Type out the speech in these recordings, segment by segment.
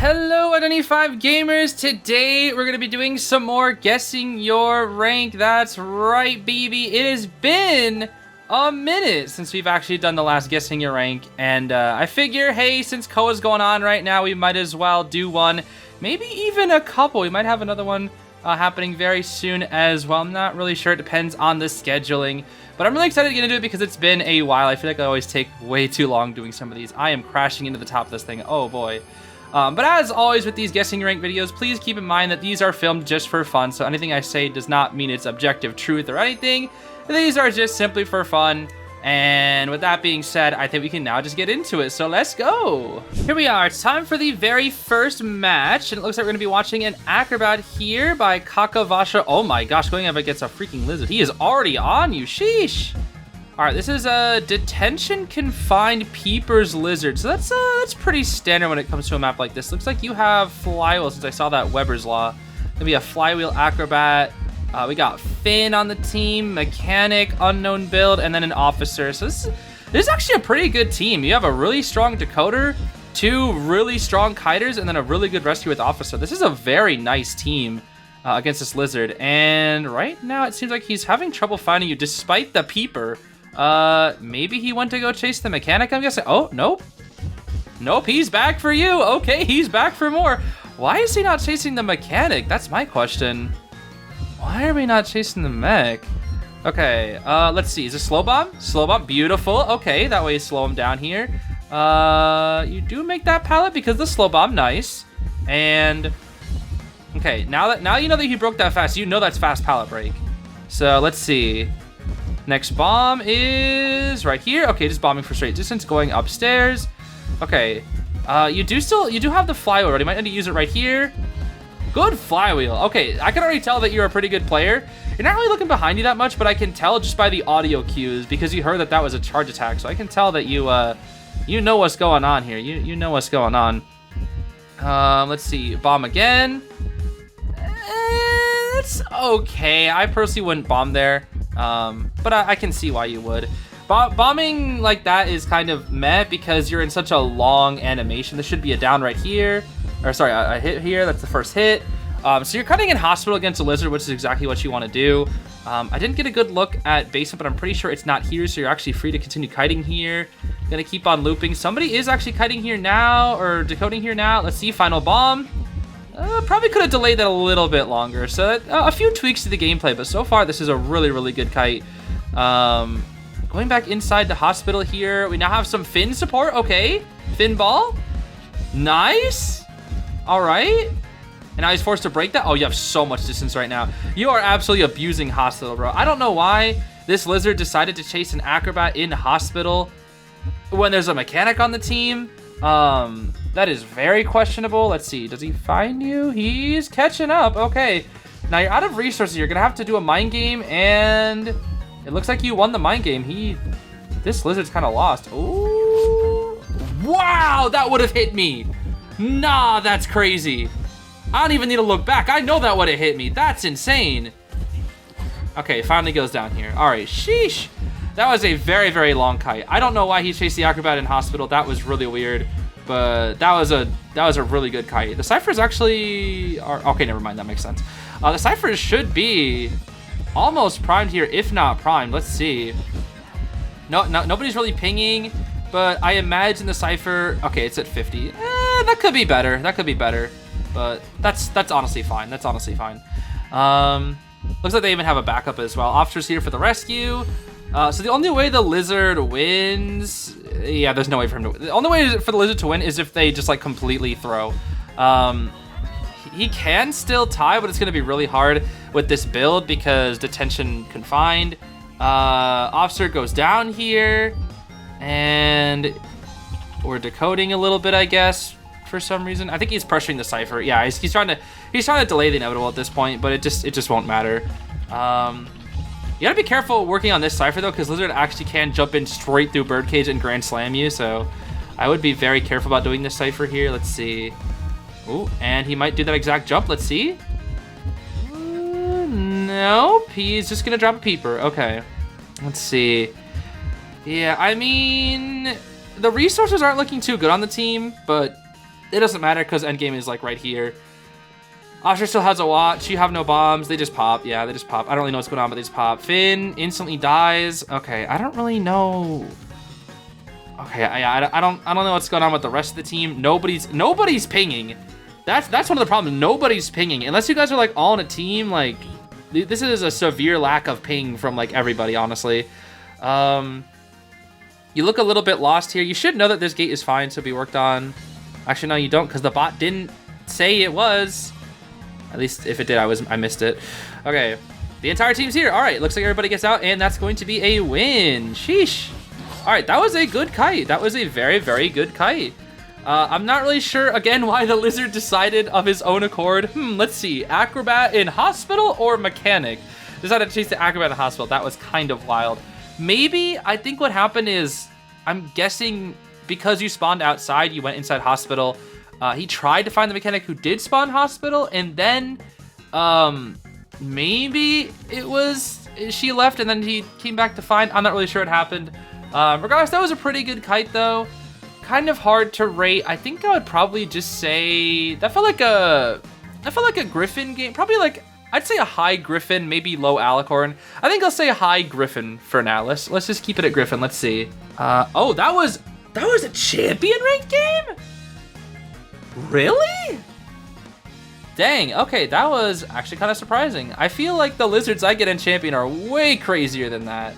Hello Identify gamers, today we're going to be doing some more guessing your rank. That's right, baby. It has been a minute since we've actually done the last guessing your rank, and I figure, hey, since Koa's going on right now, we might as well do one, maybe even a couple. We might have another one happening very soon as well. I'm not really sure, it depends on the scheduling, but I'm really excited to get into it because it's been a while. I feel like I always take way too long doing some of these. I am crashing into the top of this thing, oh boy. But as always with these guessing rank videos, please keep in mind that these are filmed just for fun, so anything I say does not mean it's objective truth or anything. These are just simply for fun. And with that being said, I think we can now just get into it, so let's go. Here we are, it's time for the very first match, and it looks like we're gonna be watching an Acrobat here by Kakavasha. Oh my gosh, going up against a freaking lizard. He is already on you, sheesh. All right, this is a detention confined peepers lizard. So that's pretty standard when it comes to a map like this. Looks like you have flywheel, since I saw that Weber's Law. Gonna be a flywheel acrobat. We got Finn on the team, mechanic, unknown build, and then an officer. So this is actually a pretty good team. You have a really strong decoder, two really strong kiters, and then a really good rescue with officer. This is a very nice team against this lizard. And right now it seems like he's having trouble finding you despite the peeper. Maybe he went to go chase the mechanic, I'm guessing. Oh, nope. Nope, he's back for you. Okay, he's back for more. Why is he not chasing the mechanic? That's my question. Why are we not chasing the mech? Okay, let's see. Is it slow bomb? Slow bomb, beautiful. Okay, that way you slow him down here. You do make that pallet because the slow bomb, nice. And, okay, now you know that he broke that fast. You know that's fast pallet break. So, let's see. Next bomb is right here. Okay, just bombing for straight distance, going upstairs. Okay, you do have the flywheel already. Might need to use it right here. Good flywheel. Okay, I can already tell that you're a pretty good player. You're not really looking behind you that much, but I can tell just by the audio cues because you heard that was a charge attack. So I can tell that you know what's going on here. You know what's going on. Let's see, bomb again. It's okay. I personally wouldn't bomb there. But I can see why you would. Bombing like that is kind of meh because you're in such a long animation. This should be a down right here. Or sorry, a hit here. That's the first hit. So you're cutting in hospital against a lizard, which is exactly what you want to do. I didn't get a good look at basement, but I'm pretty sure it's not here. So you're actually free to continue kiting here. Gonna keep on looping. Somebody is actually kiting here now or decoding here now. Let's see, final bomb. Probably could have delayed that a little bit longer. So a few tweaks to the gameplay, but so far this is a really, really good kite. Going back inside the hospital here, we now have some Finn support. Okay, Finn ball, nice. All right, and now he's forced to break that. Oh, you have so much distance right now. You are absolutely abusing hospital, bro. I don't know why this lizard decided to chase an acrobat in hospital when there's a mechanic on the team. That is very questionable. Let's see. Does he find you? He's catching up. Okay. Now you're out of resources. You're going to have to do a mind game, and it looks like you won the mind game. This lizard's kind of lost. Ooh. Wow, that would have hit me. Nah, that's crazy. I don't even need to look back. I know that would have hit me. That's insane. Okay, finally goes down here. All right, sheesh. That was a very, very long kite. I don't know why he chased the acrobat in hospital. That was really weird. But that was a really good kite. The ciphers actually are okay. Never mind, that makes sense. The ciphers should be almost primed here, if not primed. Let's see. No, nobody's really pinging, but I imagine the cipher. Okay, it's at 50. That could be better. That could be better, but that's honestly fine. That's honestly fine. Looks like they even have a backup as well. Officers here for the rescue. So the only way the lizard wins, yeah, there's no way for him to. The only way for the lizard to win is if they just like completely throw. He can still tie, but it's gonna be really hard with this build because detention confined. Officer goes down here, and we're decoding a little bit, I guess, for some reason. I think he's pressuring the cipher. Yeah, he's trying to delay the inevitable at this point, but it just won't matter. You gotta be careful working on this cipher though, because lizard actually can jump in straight through birdcage and grand slam you. So I would be very careful about doing this cipher here. Let's see. Ooh, and he might do that exact jump. Let's see. Nope, he's just gonna drop a peeper. Okay, let's see. Yeah, I mean, the resources aren't looking too good on the team, but It doesn't matter because endgame is like right here. Asher still has a watch. You have no bombs. They just pop. Yeah, they just pop. I don't really know what's going on, but they just pop. Finn instantly dies. Okay, I don't really know. Okay, I don't know what's going on with the rest of the team. Nobody's pinging. That's one of the problems. Nobody's pinging unless you guys are like all on a team. Like this is a severe lack of ping from like everybody, honestly. You look a little bit lost here. You should know that this gate is fine to be worked on. Actually, no, you don't, because the bot didn't say it was. At least if it did, I missed it. Okay, the entire team's here. All right, looks like everybody gets out, and that's going to be a win. Sheesh. All right, that was a good kite. That was a very, very good kite. I'm not really sure, again, why the lizard decided of his own accord. Let's see. Acrobat in hospital or mechanic? Decided to chase the acrobat in hospital. That was kind of wild. Maybe, I think what happened is, I'm guessing because you spawned outside, you went inside hospital. He tried to find the mechanic who did spawn hospital, and then maybe it was she left and then he came back to find. I'm not really sure what happened. Regardless, that was a pretty good kite though. Kind of hard to rate. I think I would probably just say that felt like a Griffin game. Probably like I'd say a high Griffin, maybe low Alicorn. I think I'll say a high Griffin for now. Let's just keep it at Griffin. Let's see. Oh, that was a champion ranked game? Really? Dang, okay, that was actually kind of surprising. I feel like the lizards I get in champion are way crazier than that.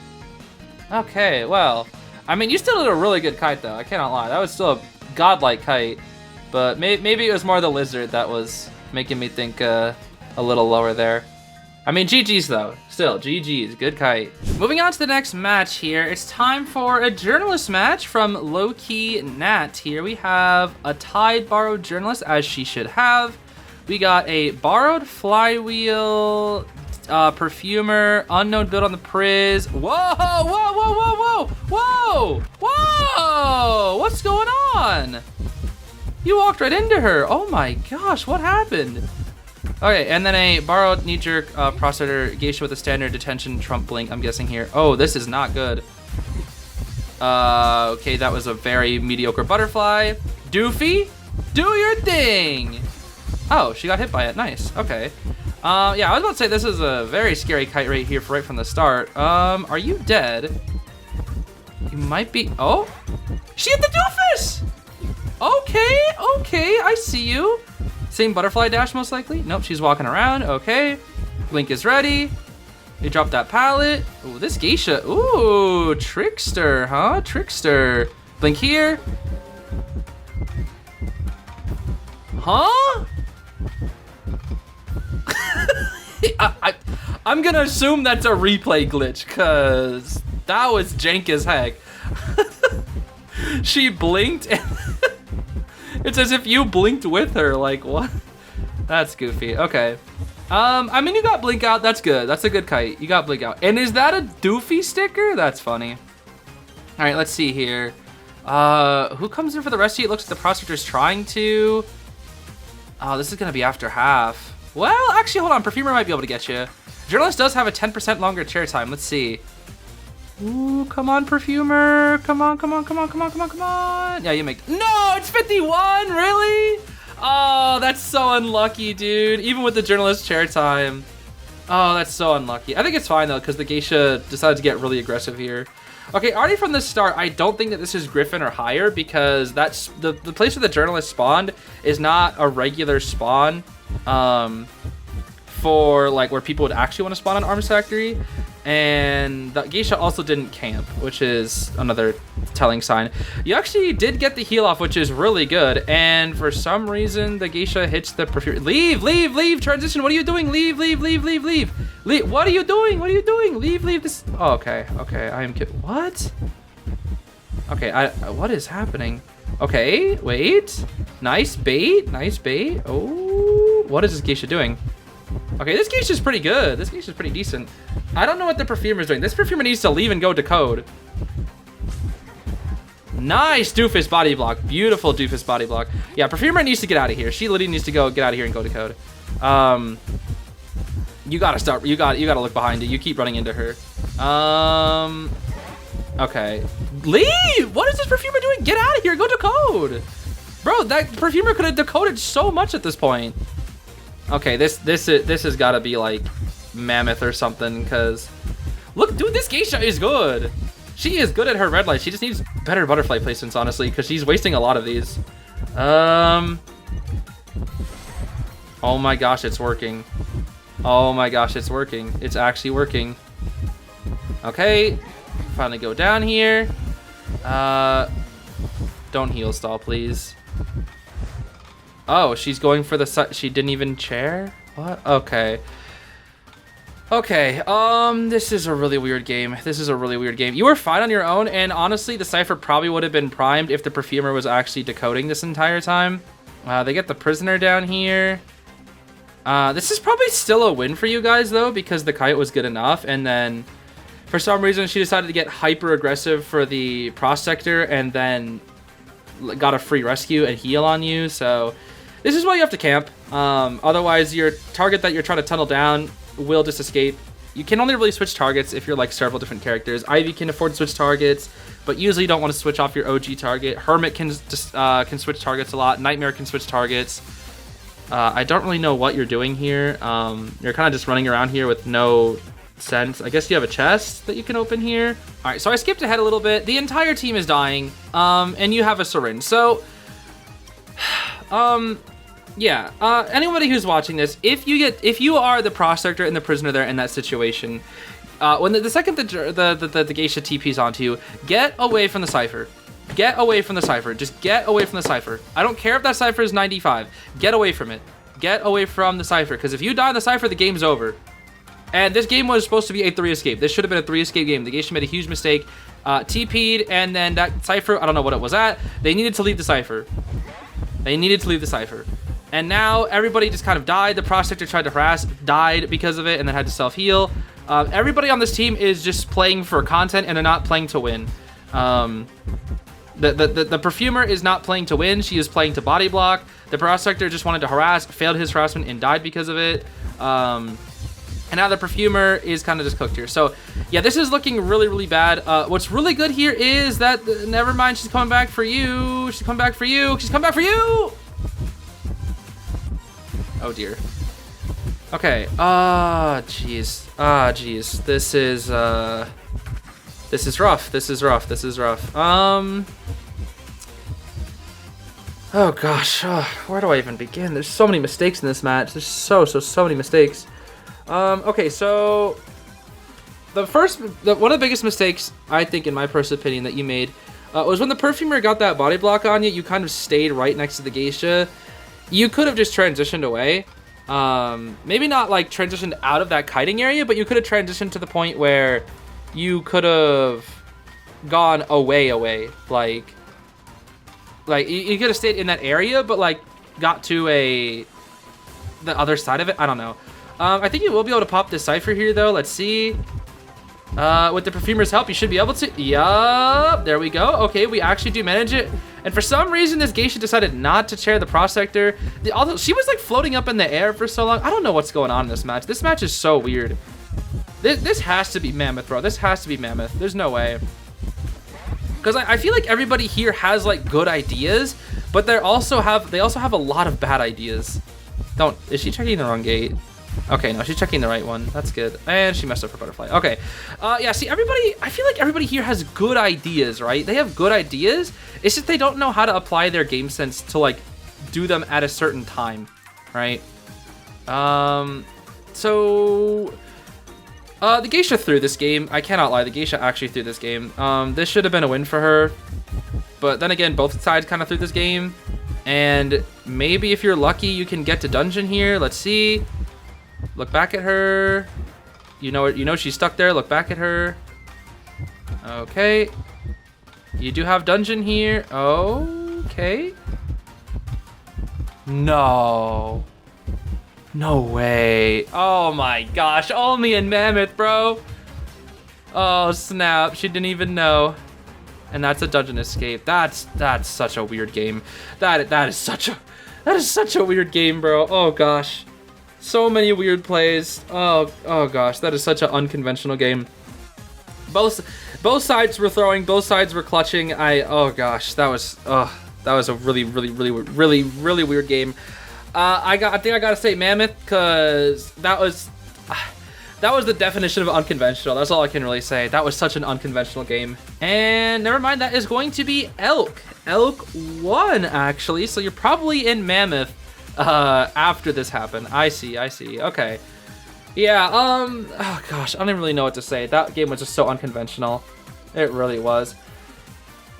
Okay, well, I mean, you still did a really good kite though, I cannot lie. That was still a godlike kite, but maybe it was more the lizard that was making me think a little lower there. I mean, GG's though, still, GG's, good kite. Moving on to the next match here, it's time for a journalist match from lowkeynat here. We have a tied borrowed journalist, as she should have. We got a borrowed flywheel, perfumer, unknown build on the Priz. Whoa! What's going on? You walked right into her. Oh my gosh, what happened? Okay, and then a borrowed knee-jerk processor geisha with a standard detention trump blink, I'm guessing here. Oh, this is not good. Okay, that was a very mediocre butterfly. Doofy, do your thing. Oh, she got hit by it, nice, okay. Yeah, I was about to say this is a very scary kite right here right from the start. Are you dead? You might be, oh, she hit the doofus. Okay, I see you. Same butterfly dash, most likely. Nope, she's walking around. Okay. Blink is ready. You drop that pallet. Ooh, this geisha. Ooh, trickster, huh? Trickster. Blink here. Huh? I'm gonna assume that's a replay glitch, because that was jank as heck. She blinked and it's as if you blinked with her, like what? That's goofy, okay. I mean, you got blink out, that's good. That's a good kite, you got blink out. And is that a doofy sticker? That's funny. All right, let's see here. Who comes in for the rescue? It looks like the prosecutor's trying to. Oh, this is gonna be after half. Well, actually, hold on, Perfumer might be able to get you. Journalist does have a 10% longer chair time, let's see. Ooh, come on, Perfumer. Come on. Yeah, you make, no, it's 51, really? Oh, that's so unlucky, dude. Even with the journalist chair time. Oh, that's so unlucky. I think it's fine though, because the geisha decided to get really aggressive here. Okay, already from the start, I don't think that this is Griffin or higher, because that's the place where the journalist spawned is not a regular spawn for like where people would actually want to spawn on Arms Factory. And the geisha also didn't camp, which is another telling sign. You actually did get the heal off, which is really good. And for some reason, the geisha hits the perfume. Leave, transition. What are you doing? Leave. What are you doing? Leave this. Oh, okay. I am kidding. What? Okay, what is happening? Okay, wait. Nice bait. Oh, what is this geisha doing? Okay, this geisha's pretty good. This geisha's pretty decent. I don't know what the perfumer's doing. This perfumer needs to leave and go decode. Nice doofus body block. Beautiful doofus body block. Yeah, perfumer needs to get out of here. She literally needs to get out of here and go decode. You gotta start. You gotta look behind you. You keep running into her. Okay. Leave! What is this perfumer doing? Get out of here. Go decode. Bro, that perfumer could have decoded so much at this point. Okay, this has got to be like Mammoth or something, because look, dude, this geisha is good. She is good at her red light. She just needs better butterfly placements, honestly, because she's wasting a lot of these. Oh my gosh, it's working. Oh my gosh, it's working. It's actually working. Okay, finally go down here. Don't heal stall, please. Oh, she's going for the she didn't even chair? What? Okay. Okay, this is a really weird game. This is a really weird game. You were fine on your own, and honestly, the Cypher probably would have been primed if the Perfumer was actually decoding this entire time. They get the Prisoner down here. This is probably still a win for you guys, though, because the Kite was good enough, and then for some reason, she decided to get hyper-aggressive for the Prospector, and then got a free rescue and heal on you, so this is why you have to camp. Otherwise, your target that you're trying to tunnel down will just escape. You can only really switch targets if you're like several different characters. Ivy can afford to switch targets, but usually you don't want to switch off your OG target. Hermit can just can switch targets a lot. Nightmare can switch targets. I don't really know what you're doing here. You're kind of just running around here with no sense. I guess you have a chest that you can open here. All right, so I skipped ahead a little bit. The entire team is dying, and you have a syringe. So, yeah, anybody who's watching this, if you are the Prospector and the Prisoner there in that situation, when the second the Geisha TPs onto you, get away from the Cypher. Get away from the Cypher. Just get away from the Cypher. I don't care if that Cypher is 95. Get away from it. Get away from the Cypher, because if you die in the Cypher, the game's over. And this game was supposed to be a 3 escape. This should have been a 3 escape game. The Geisha made a huge mistake. TP'd, and then that Cypher, I don't know what it was at. They needed to leave the Cypher. They needed to leave the Cypher. And now everybody just kind of died. The Prospector tried to harass, died because of it, and then had to self-heal. Everybody on this team is just playing for content, and they're not playing to win. The Perfumer is not playing to win. She is playing to body block. The Prospector just wanted to harass, failed his harassment, and died because of it. And now the Perfumer is kind of just cooked here. So, yeah, this is looking really, really bad. What's really good here is that, never mind, she's coming back for you. She's coming back for you. She's coming back for you. Oh, dear. Okay. Jeez. Jeez. This is rough. This is rough. This is rough. Oh, gosh. Where do I even begin? There's so many mistakes in this match. There's so many mistakes. Okay, so one of the biggest mistakes, I think, in my personal opinion, that you made was when the Perfumer got that body block on you. You kind of stayed right next to the Geisha. You could have just transitioned away. Maybe not like transitioned out of that kiting area, but you could have transitioned to the point where you could have gone away. Like you could have stayed in that area, but like got to the other side of it. I don't know. I think you will be able to pop this Cypher here, though. Let's see. With the Perfumer's help, you should be able to. Yup, there we go. Okay, we actually do manage it. And for some reason, this Geisha decided not to chair the Prospector. Although she was like floating up in the air for so long. I don't know what's going on in this match. This match is so weird. This has to be Mammoth, bro. This has to be Mammoth. There's no way. Because I feel like everybody here has like good ideas, but they also have a lot of bad ideas. Is she checking the wrong gate? Okay, no, she's checking the right one. That's good. And she messed up her butterfly. Okay. Yeah, see, I feel like everybody here has good ideas, right? They have good ideas. It's just they don't know how to apply their game sense to, like, do them at a certain time, right? So, the Geisha threw this game. I cannot lie. The Geisha actually threw this game. This should have been a win for her. But then again, both sides kind of threw this game. And maybe if you're lucky, you can get to dungeon here. Let's see. Look back at her. You know she's stuck there. Look back at her. Okay. You do have dungeon here. Okay. No. No way. Oh my gosh. Only in Mammoth, bro. Oh, snap. She didn't even know. And that's a dungeon escape. That's such a weird game. That is such a weird game, bro. Oh gosh. So many weird plays. Oh gosh, that is such an unconventional game. Both sides were throwing, both sides were clutching. Oh gosh, that That was a really weird game. I think I gotta say Mammoth, because that was the definition of unconventional. That's all I can really say. That was such an unconventional game. And never mind, that is going to be Elk. Elk won, actually. So you're probably in Mammoth after this happened. I see. Okay. Yeah, oh gosh, I don't even really know what to say. That game was just so unconventional. It really was.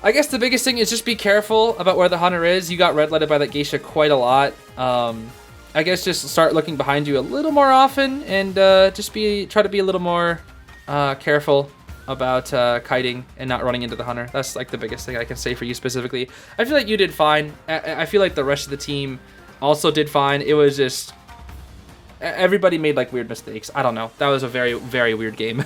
I guess the biggest thing is just be careful about where the hunter is. You got red-lighted by that geisha quite a lot. I guess just start looking behind you a little more often, and just try to be a little more careful about kiting and not running into the hunter. That's like the biggest thing I can say for you specifically. I feel like you did fine. I feel like the rest of the team also did fine. It was just everybody made like weird mistakes. I don't know. That was a very weird game.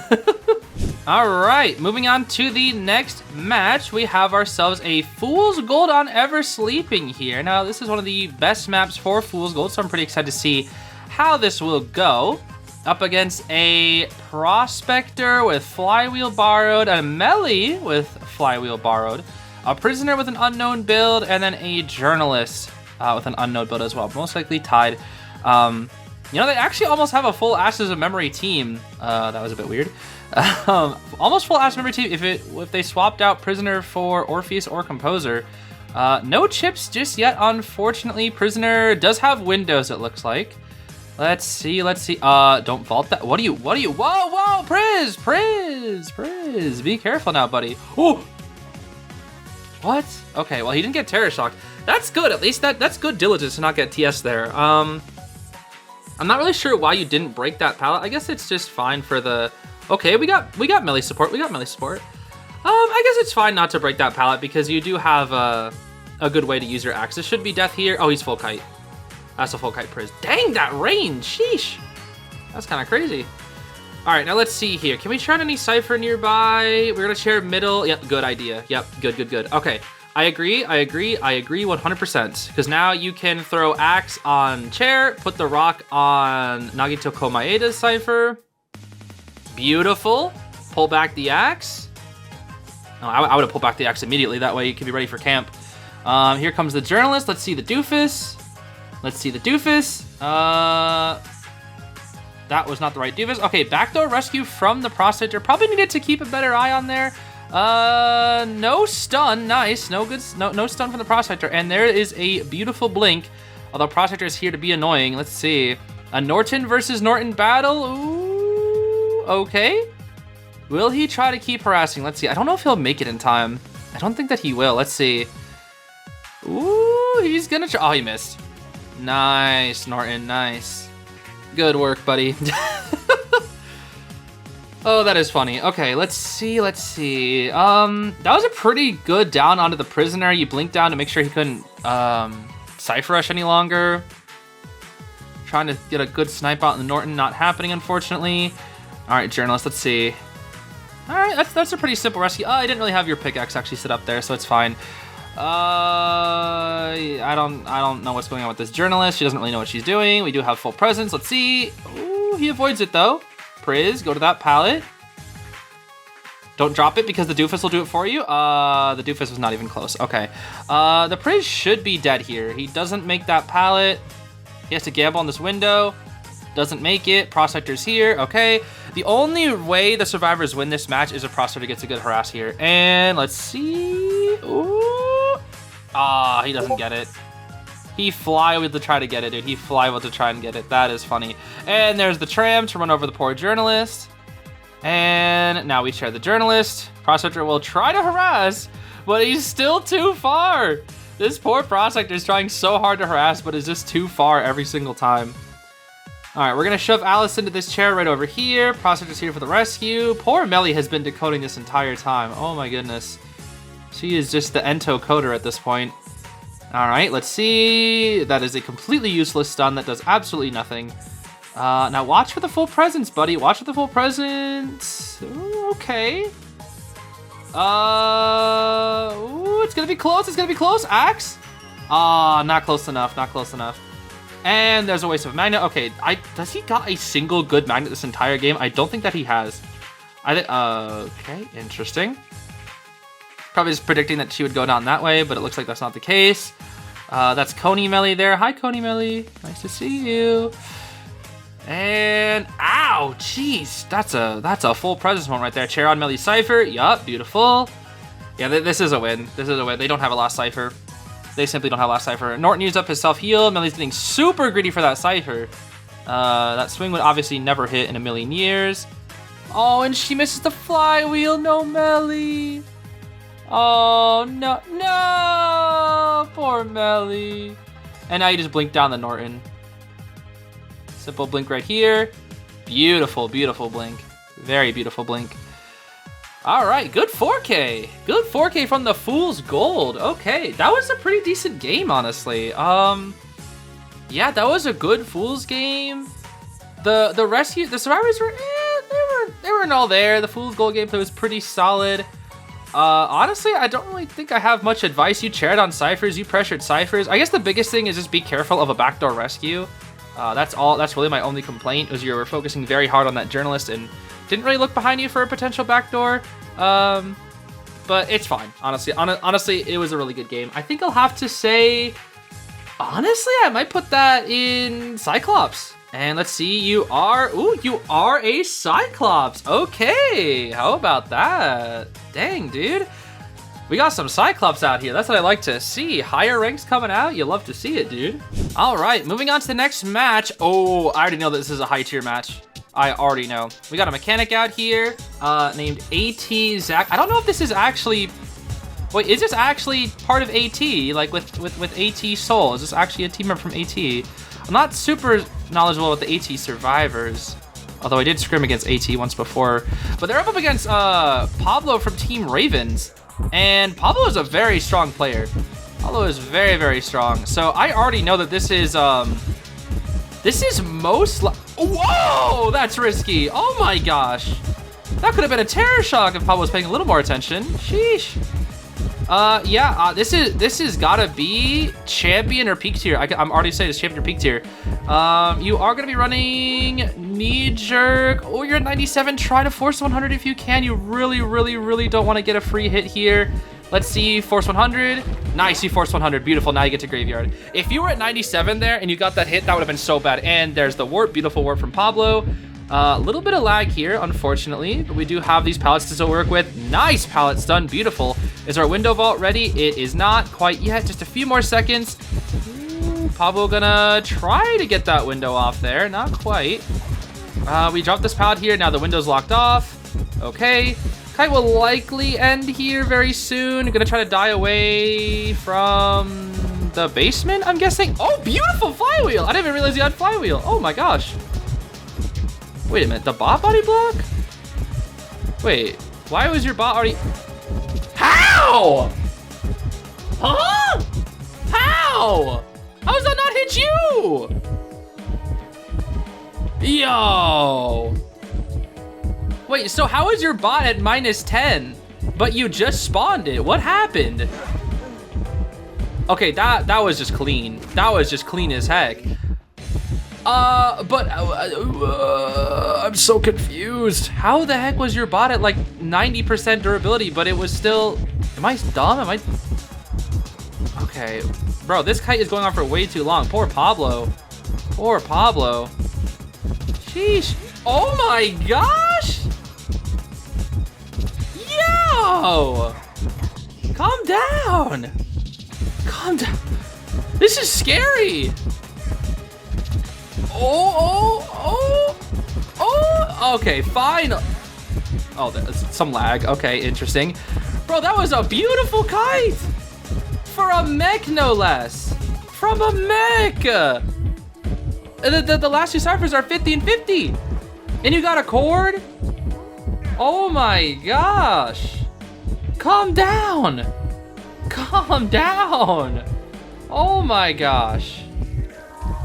All right, moving on to the next match, we have ourselves a Fool's Gold on Ever Sleeping here. Now, this is one of the best maps for Fool's Gold, so I'm pretty excited to see how this will go. Up against a Prospector with Flywheel Borrowed, a Melee with Flywheel Borrowed, a Prisoner with an unknown build, and then a Journalist with an unknown build as well, most likely tied. You know, they actually almost have a full Ashes of Memory team. That was a bit weird. Almost full Ashes of Memory team if they swapped out Prisoner for Orpheus or Composer. No chips just yet, unfortunately. Prisoner does have windows, it looks like. Let's see. Don't vault that. What are you? Whoa, Priz. Be careful now, buddy. Oh! What? Okay, well, he didn't get Terror Shock. That's good, at least. That's good diligence to not get TS there. I'm not really sure why you didn't break that pallet. I guess it's just fine for the... Okay, we got melee support. I guess it's fine not to break that pallet because you do have a good way to use your axe. This should be death here. Oh, he's full kite. That's a full kite Priz. Dang, that range. Sheesh. That's kind of crazy. All right, now let's see here. Can we try any Cypher nearby? We're gonna share middle. Yep, good idea. Yep, good. Okay, I agree 100%. Because now you can throw axe on chair, put the rock on Nagito Komaeda's Cypher. Beautiful. Pull back the axe. Oh, I would have pulled back the axe immediately. That way you can be ready for camp. Here comes the Journalist. Let's see the Doofus. That was not the right Doofus. Okay, backdoor rescue from the Prospector. Probably needed to keep a better eye on there. No stun. Nice. No stun from the Prospector. And there is a beautiful blink. Although Prospector is here to be annoying. Let's see. A Norton versus Norton battle. Ooh. Okay. Will he try to keep harassing? Let's see. I don't know if he'll make it in time. I don't think that he will. Let's see. Ooh, he's gonna try. Oh, he missed. Nice, Norton. Nice. Good work, buddy. Oh, that is funny. Okay, let's see. That was a pretty good down onto the Prisoner. You blinked down to make sure he couldn't Cypher Rush any longer. Trying to get a good snipe out in the Norton. Not happening, unfortunately. All right, Journalist, let's see. All right, that's a pretty simple rescue. I didn't really have your pickaxe actually sit up there, so it's fine. I don't know what's going on with this Journalist. She doesn't really know what she's doing. We do have full presence. Let's see. Ooh, he avoids it though. Priz, go to that pallet. Don't drop it because the Doofus will do it for you. The Doofus was not even close. Okay. The Priz should be dead here. He doesn't make that pallet. He has to gamble on this window. Doesn't make it. Prospector's here. Okay. The only way the survivors win this match is if Prospector gets a good harass here. And let's see. Ooh. Ah, he doesn't get it. He flywheeled to try to get it, dude. He flywheeled to try and get it. That is funny. And there's the tram to run over the poor Journalist. And now we share the Journalist. Prospector will try to harass, but he's still too far. This poor Prospector is trying so hard to harass, but is just too far every single time. All right, we're gonna shove Alice into this chair right over here. Prospector's here for the rescue. Poor Melly has been decoding this entire time. Oh my goodness. She is just the Ento coder at this point. All right, let's see. That is a completely useless stun that does absolutely nothing. Now watch for the full presence, buddy. Watch for the full presence. Ooh, okay. Ooh, it's gonna be close. Axe. Not close enough. And there's a waste of a magnet. Okay, does he got a single good magnet this entire game? I don't think that he has. Okay, interesting. Probably just predicting that she would go down that way, but it looks like that's not the case. That's Coney Melly there. Hi, Coney Melly. Nice to see you. And ow, jeez, that's a full presence moment right there. Chair on Melly Cypher. Yup, beautiful. Yeah, this is a win. This is a win. They don't have a last Cypher. They simply don't have last Cypher. Norton used up his self-heal. Melly's getting super greedy for that Cypher. That swing would obviously never hit in a million years. Oh, and she misses the flywheel. No, Melly. Oh, no, no, poor Melly. And now you just blink down the Norton. Simple blink right here. Beautiful, beautiful blink. Very beautiful blink. All right, good 4K. Good 4K from the Fool's Gold. Okay, that was a pretty decent game, honestly. Yeah, that was a good Fool's game. The survivors were, they weren't all there. The Fool's Gold gameplay was pretty solid. Honestly, I don't really think I have much advice. You chaired on ciphers, you pressured ciphers. I guess the biggest thing is just be careful of a backdoor rescue. That's really my only complaint, was you were focusing very hard on that journalist and didn't really look behind you for a potential backdoor. But it's fine, honestly. Honestly, it was a really good game. I think I'll have to say, honestly, I might put that in Cyclops. And let's see, you are a Cyclops. Okay, how about that? Dang, dude. We got some Cyclops out here. That's what I like to see. Higher ranks coming out. You love to see it, dude. All right, moving on to the next match. Oh, I already know that this is a high tier match. I already know. We got a mechanic out here named AT Zach. I don't know if this is actually... Wait, is this actually part of AT? Like with AT Soul? Is this actually a team member from AT? I'm not super knowledgeable about the AT survivors. Although I did scrim against AT once before. But they're up against Pablo from Team Ravens. And Pablo is a very strong player. Pablo is very, very strong. So I already know that this is most whoa, that's risky. Oh my gosh. That could have been a terror shock if Pablo was paying a little more attention. Sheesh. This is gotta be champion or peak tier. I'm already saying it's champion or peak tier. You are gonna be running knee jerk. Oh, you're at 97. Try to force 100 if you can. You really, really, really don't want to get a free hit here. Let's see, force 100. Nice, you forced 100. Beautiful. Now you get to graveyard. If you were at 97 there and you got that hit, that would have been so bad. And there's the warp. Beautiful warp from Pablo. A little bit of lag here, unfortunately, but we do have these pallets to still work with. Nice pallets done. Beautiful. Is our window vault ready? It is not quite yet. Just a few more seconds. Ooh, Pablo gonna try to get that window off there. Not quite. We dropped this pallet here. Now the window's locked off. Okay. Kite will likely end here very soon. Gonna try to die away from the basement, I'm guessing. Oh, beautiful flywheel. I didn't even realize you had flywheel. Oh my gosh. Wait a minute, the bot body block? Wait, why was your bot already... How? Huh? How? How does that not hit you? Yo. Wait, so how is your bot at -10, but you just spawned it? What happened? Okay, that was just clean. That was just clean as heck. I'm so confused. How the heck was your bot at like 90% durability, but it was still... Am I dumb? Okay, bro, this kite is going on for way too long. Poor Pablo. Poor Pablo. Sheesh. Oh my gosh. Yo. Calm down. Calm down. This is scary. Oh, okay, fine. Oh, there's some lag. Okay, interesting. Bro, that was a beautiful kite. For a mech, no less. From a mech. The last two ciphers are 50 and 50. And you got a cord? Oh my gosh. Calm down. Calm down. Oh my gosh.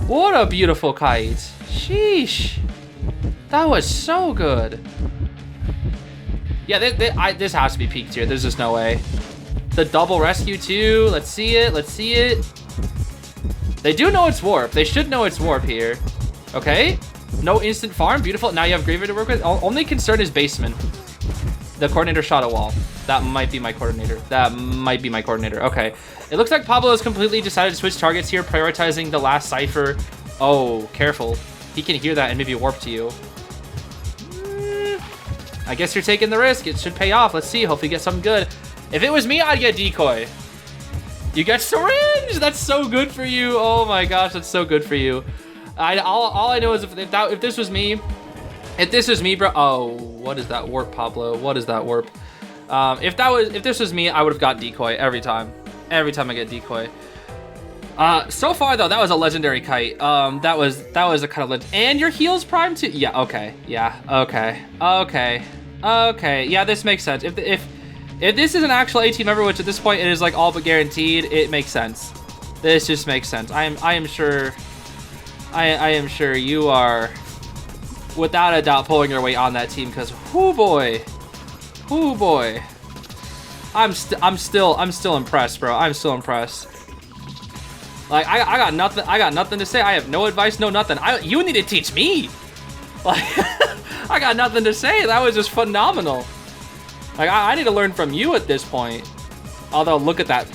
What a beautiful kite. Sheesh. That was so good. Yeah, this has to be peak tier. There's just no way. The double rescue too. Let's see it. Let's see it. They do know it's warp. They should know it's warp here. Okay. No instant farm. Beautiful. Now you have graveyard to work with. Only concern is basement. The coordinator shot a wall. That might be my coordinator. That might be my coordinator. Okay. It looks like Pablo has completely decided to switch targets here, prioritizing the last cipher. Oh, careful. He can hear that and maybe warp to you. I guess you're taking the risk. It should pay off. Let's see. Hopefully get something good. If it was me, I'd get decoy. You get syringe. That's so good for you. Oh my gosh, that's so good for you. All I know is if this was me, bro. Oh, what is that warp, Pablo? What is that warp? If this was me, I would have got decoy every time. Every time I get decoy. So far though, that was a legendary kite. That was a kind of legend. And your heal's prime too. Yeah. Okay. Yeah. Okay. Okay. Okay. Yeah, this makes sense. If this is an actual 18 member, which at this point it is like all but guaranteed, it makes sense. This just makes sense. I am sure you are without a doubt pulling your weight on that team, because whoo boy. I'm still impressed, bro. I'm still impressed. Like I got nothing to say. I have no advice, no nothing. You need to teach me. Like I got nothing to say. That was just phenomenal. Like I need to learn from you at this point. Although look at that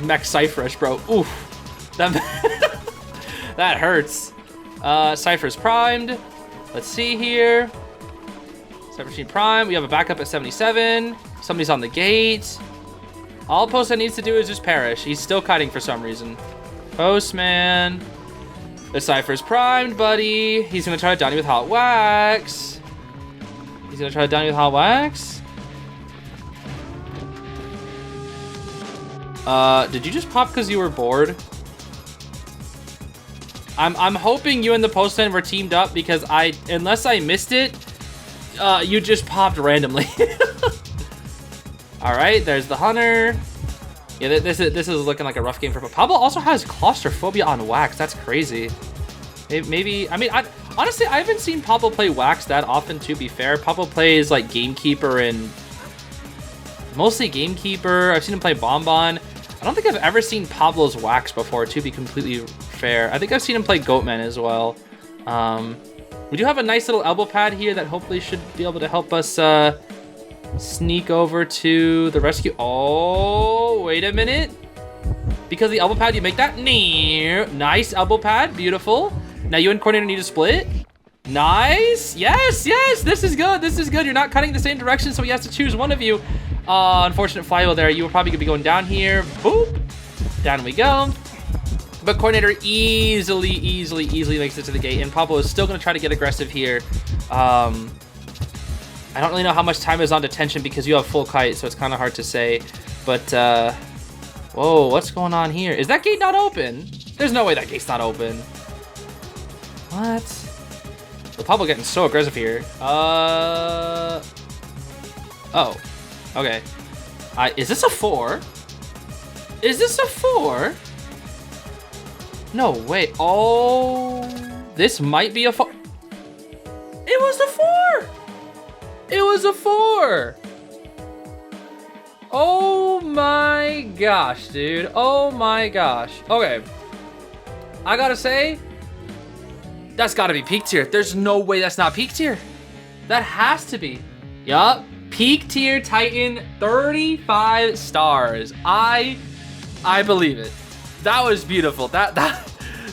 mech Cypherish, bro. Oof. That hurts. Cypher's primed. Let's see here. Cypher machine prime. We have a backup at 77. Somebody's on the gate. All Postman needs to do is just perish. He's still kiting for some reason. Postman. The Cypher's primed, buddy. He's gonna try to down you with hot wax. Did you just pop because you were bored? I'm hoping you and the Postman were teamed up, because unless I missed it, you just popped randomly. All right, there's the Hunter. Yeah, this is looking like a rough game for Pablo. Also has claustrophobia on wax. That's crazy. Maybe I mean, honestly, I haven't seen Pablo play wax that often. To be fair, Pablo plays like Gamekeeper and mostly Gamekeeper. I've seen him play Bonbon. I don't think I've ever seen Pablo's wax before, to be completely fair. I think I've seen him play Goatman as well. We do have a nice little elbow pad here that hopefully should be able to help us sneak over to the rescue. Oh, wait a minute. Because the elbow pad, you make that. Nice elbow pad. Beautiful. Now you and coordinator need to split. Nice. Yes. This is good. You're not cutting the same direction, so he has to choose one of you. Unfortunate flywheel there. You were probably gonna be going down here. Boop. Down we go. But coordinator easily makes it to the gate, and Pablo is still gonna try to get aggressive here. I don't really know how much time is on detention because you have full kite, so it's kind of hard to say. But whoa, what's going on here? Is that gate not open? There's no way that gate's not open. What? Well, Pablo getting so aggressive here. Oh, okay. Is this a 4? Is this a 4? No, wait. Oh, this might be a 4. It was a 4. It was a 4. Oh my gosh, dude. Oh my gosh. Okay. I gotta say, that's gotta be peak tier. There's no way that's not peak tier. That has to be. Yup. Peak tier Titan, 35 stars. I believe it. That was beautiful. That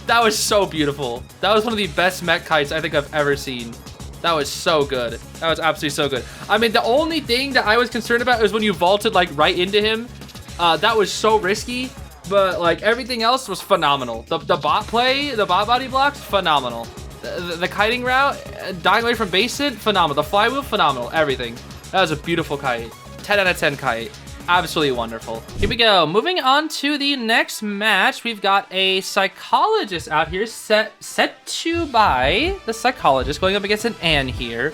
was so beautiful. That was one of the best mech kites I think I've ever seen. That was so good. That was absolutely so good. I mean, the only thing that I was concerned about was when you vaulted like right into him. That was so risky, but like everything else was phenomenal. The bot play, the bot body blocks, phenomenal. The kiting route, dying away from base hit, phenomenal. The flywheel, phenomenal. Everything. That was a beautiful kite. 10 out of 10 kite. Absolutely wonderful. Here we go. Moving on to the next match, we've got a Psychologist out here. Setchubai, the Psychologist, going up against an Ann here.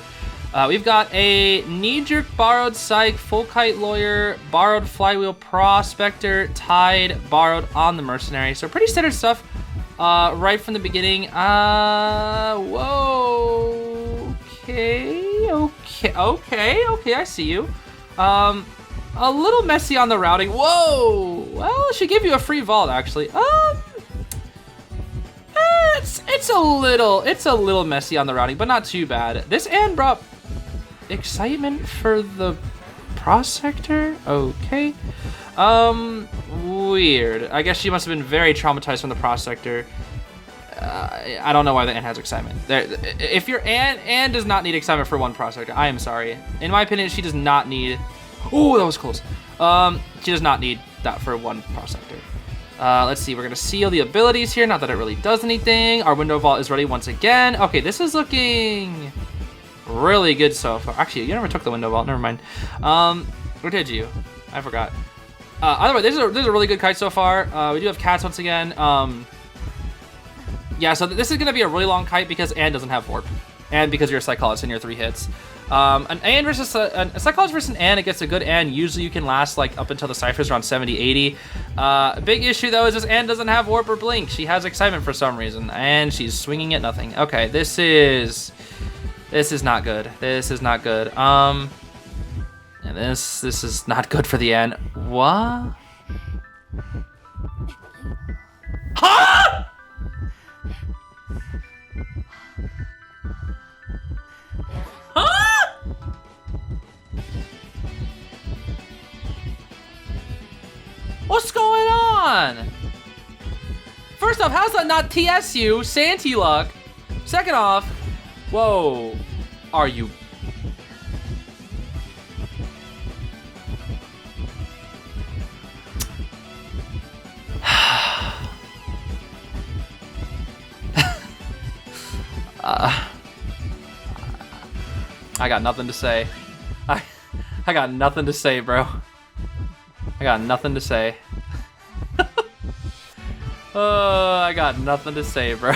We've got a knee-jerk borrowed Psych, full kite lawyer, borrowed flywheel prospector, tied, borrowed on the mercenary. So pretty standard stuff right from the beginning. Whoa. Okay, I see you. A little messy on the routing. Whoa! Well, it should give you a free vault, actually. It's a little messy on the routing, but not too bad. This Ann brought excitement for the prospector? Okay. Weird. I guess she must have been very traumatized from the prospector. I don't know why the Anne has excitement. If your Anne does not need excitement for one prospector. I am sorry. In my opinion, she does not need. Oh, that was close. She does not need that for one prospector. Let's see. We're gonna seal the abilities here. Not that it really does anything. Our window vault is ready once again. Okay, this is looking really good so far. Actually, you never took the window vault. Never mind. Or did you? I forgot. Either way, this is a really good kite so far. We do have cats once again. Yeah, so this is going to be a really long kite because Anne doesn't have warp. And because you're a Psychologist in your 3 hits. An Anne versus a Psychologist versus an Anne against a good Anne, usually you can last like up until the ciphers around 70, 80. Big issue though is this Anne doesn't have warp or blink. She has excitement for some reason, and she's swinging at nothing. Okay, this is not good. This is not good. And this is not good for the Anne. What? Huh? Huh? What's going on? First off, how's that not TSU, Santy luck? Second off, whoa, are you? I got nothing to say. I got nothing to say, bro. I got nothing to say. I got nothing to say, bro.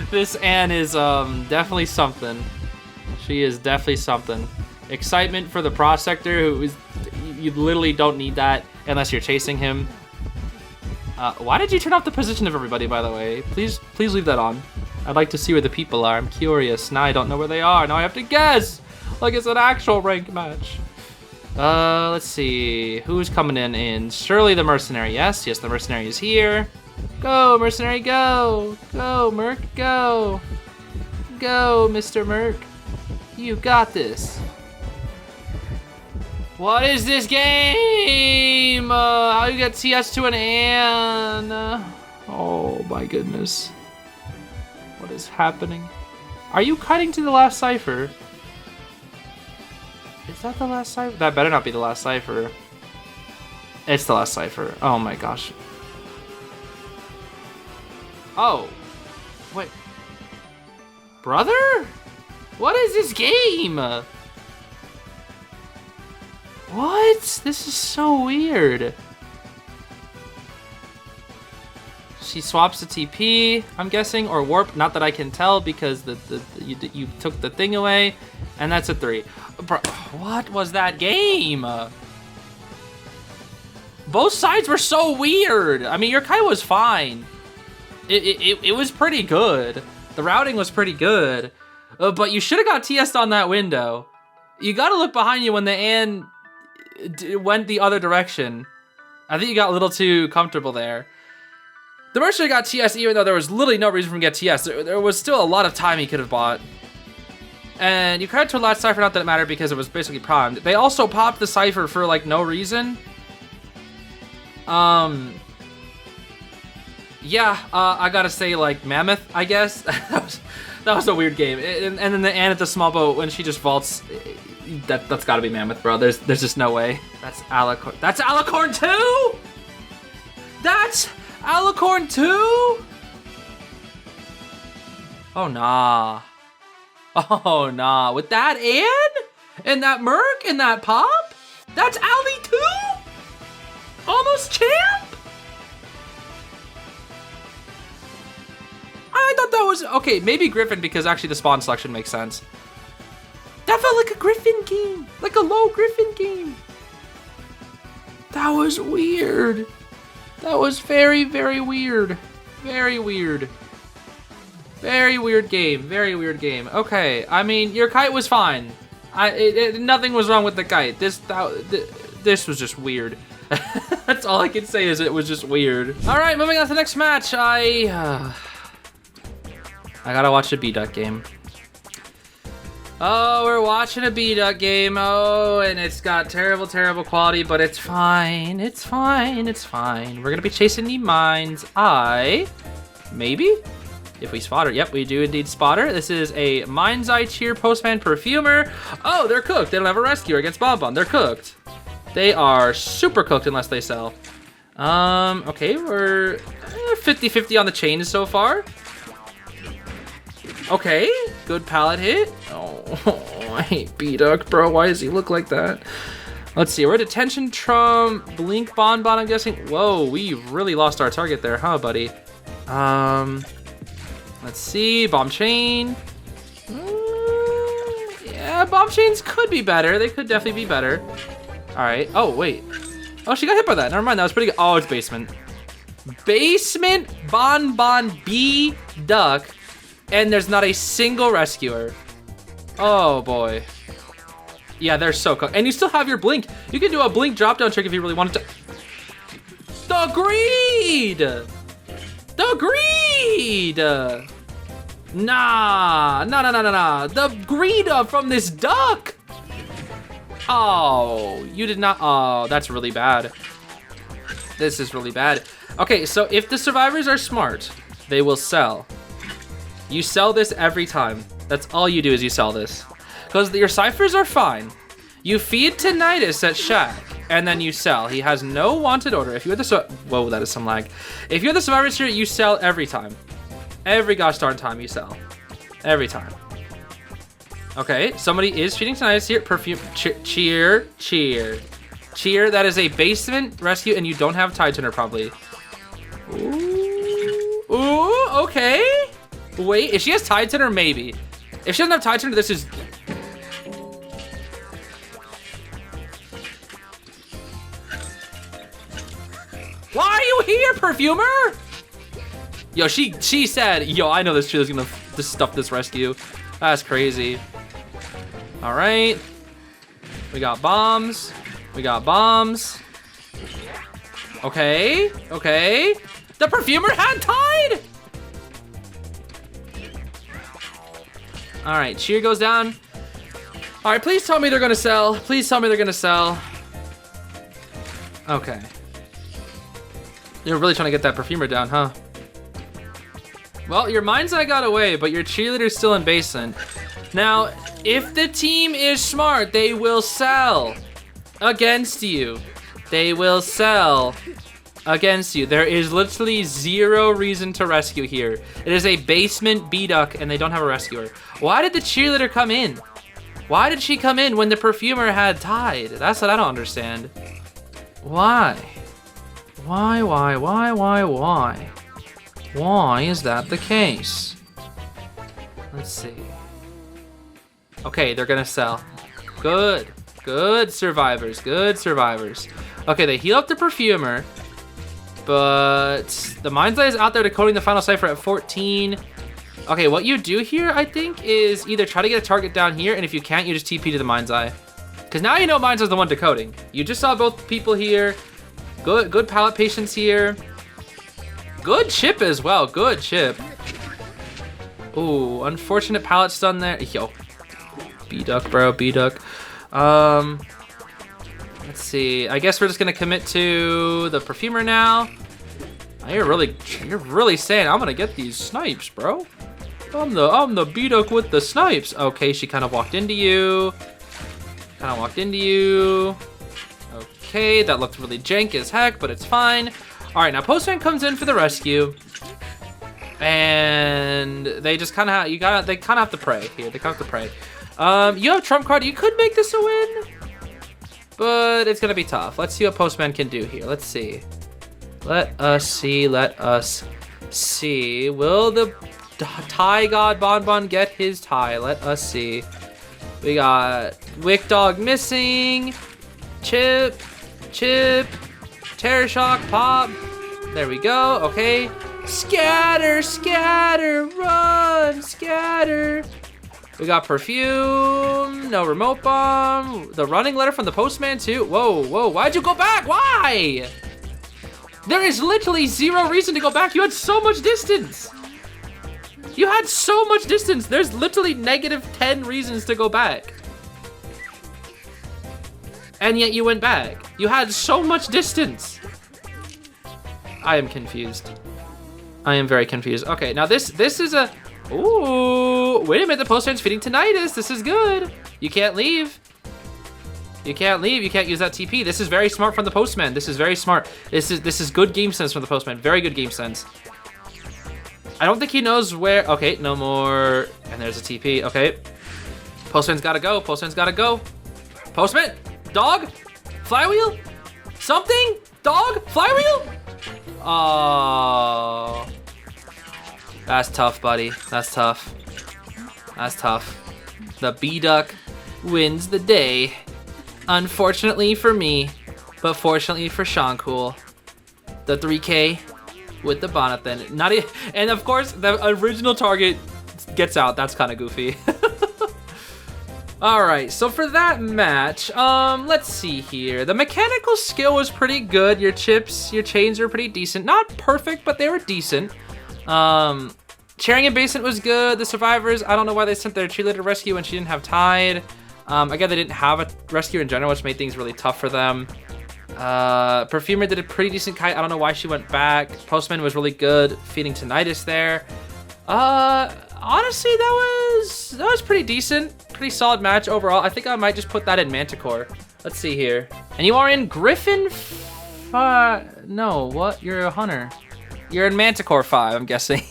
This Anne is definitely something. She is definitely something. Excitement for the prospector, who is, you literally don't need that unless you're chasing him. Why did you turn off the position of everybody, by the way? Please leave that on. I'd like to see where the people are. I'm curious. Now I don't know where they are. Now I have to guess. Like it's an actual rank match. Let's see. Who's coming in? Surely the mercenary. Yes, the mercenary is here. Go, mercenary, go. Go, Merc, go. Go, Mr. Merc. You got this. What is this game? How you get CS to an Anne? Oh my goodness. What is happening? Are you cutting to the last cipher? Is that the last cipher? That better not be the last cipher. It's the last cipher. Oh my gosh. Oh. Wait. Brother? What is this game? What? This is so weird. She swaps the TP, I'm guessing, or warp. Not that I can tell because you took the thing away, and that's a 3. Bro, what was that game? Both sides were so weird. I mean, your Kai was fine. It was pretty good. The routing was pretty good, but you should have got TS'd on that window. You got to look behind you when the Anne went the other direction. I think you got a little too comfortable there. The mercenary got TS even though there was literally no reason for him to get TS. There was still a lot of time he could have bought. And you cut to a last cipher, not that it mattered because it was basically primed. They also popped the cipher for like no reason. Yeah, I gotta say like Mammoth, I guess. that was a weird game. And then the Anne at the small boat when she just vaults, that's gotta be Mammoth, bro. There's just no way. That's Alicorn. That's Alicorn too? That's Alicorn too? Oh nah. Oh nah. With that Anne? And that Merc? And that Pop? That's Ali too? Almost champ? I thought that was... Okay, maybe Griffin because actually the spawn selection makes sense. That felt like a Griffin game. Like a low Griffin game. That was weird. That was very, very weird. Very weird. Very weird game. Very weird game. Okay, I mean, your kite was fine. Nothing was wrong with the kite. This was just weird. That's all I can say is it was just weird. All right, moving on to the next match. I gotta watch the B-Duck game. Oh, we're watching a B-Duck game. Oh, and it's got terrible, terrible quality, but it's fine. It's fine. It's fine. We're gonna be chasing the mind's eye. Maybe? If we spot her. Yep, we do indeed spot her. This is a Mind's Eye Cheer Postman Perfumer. Oh, they're cooked. They don't have a rescuer against Bonbon. They're cooked. They are super cooked unless they sell. Okay, we're 50-50 on the chain so far. Okay, good pallet hit. Oh, I hate B-Duck, bro. Why does he look like that? Let's see, we're at Attention Trump, Blink Bonbon, I'm guessing. Whoa, we really lost our target there, huh, buddy? Let's see, Bomb Chain. Yeah, Bomb Chains could be better. They could definitely be better. All right, oh, wait. Oh, she got hit by that. Never mind, that was pretty good. Oh, it's Basement. Basement Bonbon B-Duck, and there's not a single rescuer. Oh, boy. Yeah, they're so cool. And you still have your Blink. You can do a Blink drop-down trick if you really wanted to. The greed! The greed! Nah. The greed from this duck! Oh, you did not. Oh, that's really bad. This is really bad. Okay, so if the survivors are smart, they will sell. You sell this every time. That's all you do is you sell this. Because your ciphers are fine. You feed Tinnitus at Shack, and then you sell. He has no wanted order. If you're the whoa, that is some lag. If you're the survivors here, you sell every time. Every gosh darn time you sell. Every time. Okay, somebody is feeding Tinnitus here. Perfume, cheer. That is a basement rescue, and you don't have Tide Turner probably. Ooh, okay. Wait, if she has Tide Turner, maybe. If she doesn't have Tide Turner, this is... Why are you here, Perfumer? Yo, she said, yo, I know this tree is gonna stuff this rescue. That's crazy. All right. We got bombs. Okay. The Perfumer had Tide! All right, Cheer goes down. All right, please tell me they're gonna sell. Okay. You're really trying to get that Perfumer down, huh? Well, your Mind's Eye got away, but your Cheerleader's still in basement. Now, if the team is smart, they will sell against you. There is literally zero reason to rescue here. It is a basement B-Duck, and they don't have a rescuer. Why did the Cheerleader come in? Why did she come in when the Perfumer had Tide? That's what I don't understand. Why? Why is that the case? Let's see. Okay, they're gonna sell. Good survivors. Okay, they heal up the Perfumer, but the Mind's Eye is out there decoding the final cipher at 14. Okay, what you do here, I think, is either try to get a target down here, and if you can't, you just TP to the Mind's Eye. Because now you know Mind's Eye's the one decoding. You just saw both people here. Good pallet patience here. Good chip as well, good chip. Ooh, unfortunate pallet stun there. Yo, B-Duck, bro, B-Duck. Let's see. I guess we're just gonna commit to the Perfumer now. Oh, you're really saying I'm gonna get these snipes, bro. I'm the B-Duck with the snipes. Okay, she kind of walked into you. Okay, that looked really jank as heck, but it's fine. All right, now Postman comes in for the rescue, and they just kind of they kind of have to pray here. You have Trump card. You could make this a win, but it's gonna be tough. Let's see what Postman can do here. Let's see. Let us see. Will the tie god Bonbon get his tie? Let us see. We got Wick Dog missing. Chip, Terror Shock, Pop. There we go, okay. Scatter, run, scatter. We got Perfume, no Remote Bomb. The running letter from the Postman too. Whoa, why'd you go back? Why? There is literally zero reason to go back. You had so much distance. You had so much distance. There's literally -10 reasons to go back. And yet you went back. You had so much distance. I am confused. I am very confused. Okay, now this is a... Ooh, wait a minute, the postman's feeding tinnitus. This is good. You can't leave. You can't leave. You can't use that TP. This is very smart from the postman. This is very smart. This is good game sense from the postman. Very good game sense. I don't think he knows where... Okay, no more... And there's a TP. Okay. Postman's gotta go. Postman's gotta go. Postman! Dog? Flywheel? Something? Dog? Flywheel? Oh. That's tough, buddy. That's tough. That's tough. The B-Duck wins the day. Unfortunately for me, but fortunately for shancool. The 3K with the Bonathan. Not e and of course, the original target gets out. That's kind of goofy. All right, so for that match, let's see here. The mechanical skill was pretty good. Your chips, your chains were pretty decent. Not perfect, but they were decent. Chairing and basement was good. The survivors, I don't know why they sent their cheerleader rescue when she didn't have Tide. Again, they didn't have a rescue in general, which made things really tough for them. Perfumer did a pretty decent kite. I don't know why she went back. Postman was really good, feeding tinnitus there. Honestly, that was pretty decent. Pretty solid match overall. I think I might just put that in Manticore. Let's see here. And you are in Griffin 5. No, what? You're a hunter. You're in Manticore 5, I'm guessing.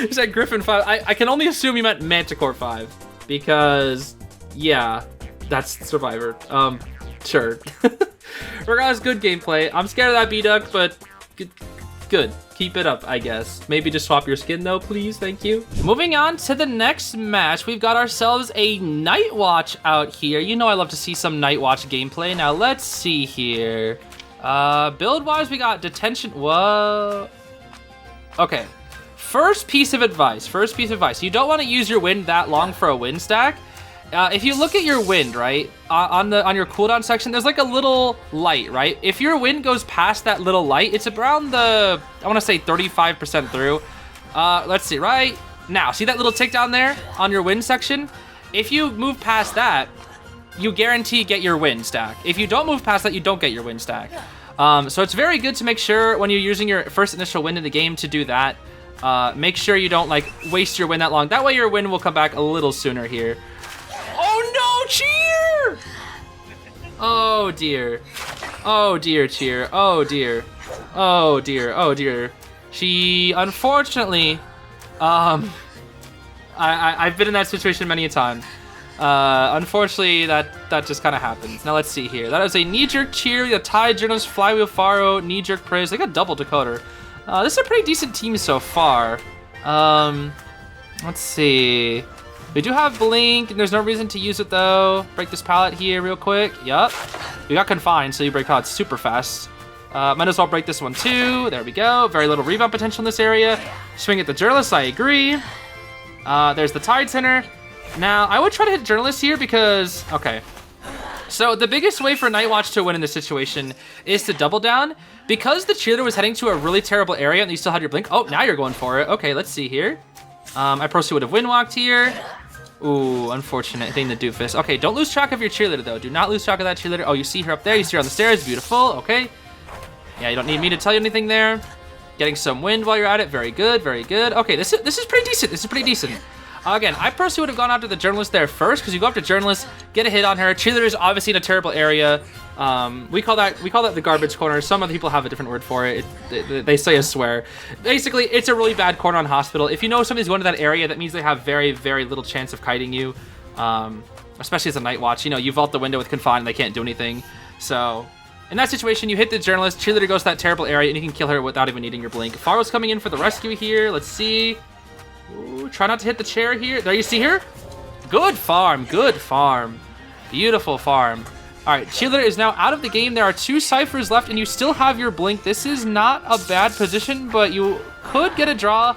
You said Griffin 5. I can only assume you meant Manticore 5 because, yeah, that's Survivor. Sure. Regardless, good gameplay. I'm scared of that B-Duck, but good. Keep it up, I guess. Maybe just swap your skin though, please. Thank you. Moving on to the next match, we've got ourselves a Night Watch out here. You know I love to see some Night Watch gameplay. Now let's see here. Build-wise, we got detention. Whoa. Okay. First piece of advice. You don't want to use your wind that long for a wind stack. If you look at your wind, right, on your cooldown section, there's like a little light, right? If your wind goes past that little light, it's around the, I want to say 35% through. Let's see, right now, see that little tick down there on your wind section? If you move past that, you guarantee get your wind stack. If you don't move past that, you don't get your wind stack. So it's very good to make sure when you're using your first initial wind in the game to do that. Make sure you don't like waste your wind that long. That way your wind will come back a little sooner here. Oh no, cheer! Oh dear. Oh dear, cheer. Oh dear. Oh dear. Oh dear. She, unfortunately, I've been in that situation many a time. Unfortunately, that just kind of happens. Now let's see here. That is a knee-jerk cheer, a Tide, Journalist, Flywheel, Faro, knee-jerk praise. They got double decoder. This is a pretty decent team so far. Let's see. We do have Blink, and there's no reason to use it though. Break this pallet here real quick. Yup. We got Confined, so you break pallets super fast. Might as well break this one too. There we go. Very little rebound potential in this area. Swing at the Journalist, I agree. There's the Tide Center. Now, I would try to hit Journalist here because, okay. So the biggest way for Night Watch to win in this situation is to double down. Because the cheerleader was heading to a really terrible area and you still had your Blink. Oh, now you're going for it. Okay, let's see here. I probably would have windwalked here. Ooh, unfortunate thing, the doofus. Okay, don't lose track of your cheerleader though. Do not lose track of that cheerleader. Oh, you see her up there. You see her on the stairs. Beautiful. Okay. Yeah, you don't need me to tell you anything there. Getting some wind while you're at it. Very good. Very good. Okay, this is pretty decent. This is pretty decent. Again, I personally would have gone after the Journalist there first because you go after Journalist, get a hit on her. Cheerleader is obviously in a terrible area. We call that the garbage corner. Some other people have a different word for it. They say a swear. Basically, it's a really bad corner on hospital. If you know somebody's going to that area, that means they have very, very little chance of kiting you. Especially as a Night Watch. You know, you vault the window with Confined and they can't do anything. So, in that situation, you hit the Journalist, cheerleader goes to that terrible area, and you can kill her without even needing your Blink. Faro's coming in for the rescue here. Let's see. Ooh, try not to hit the chair here. There, you see her? Good farm. Good farm. Beautiful farm. All right, cheerleader is now out of the game. There are 2 ciphers left, and you still have your Blink. This is not a bad position, but you could get a draw.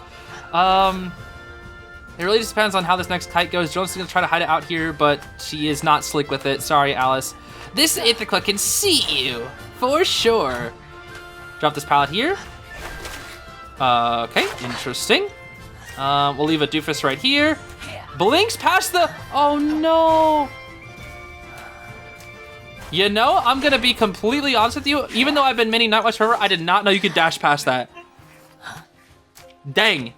It really just depends on how this next kite goes. Jones is going to try to hide it out here, but she is not slick with it. Sorry, Alice. This Ithaca can see you, for sure. Drop this pallet here. Okay, interesting. We'll leave a doofus right here. Blinks past the... Oh, no. You know, I'm going to be completely honest with you. Even though I've been mini Nightwatch forever, I did not know you could dash past that. Dang.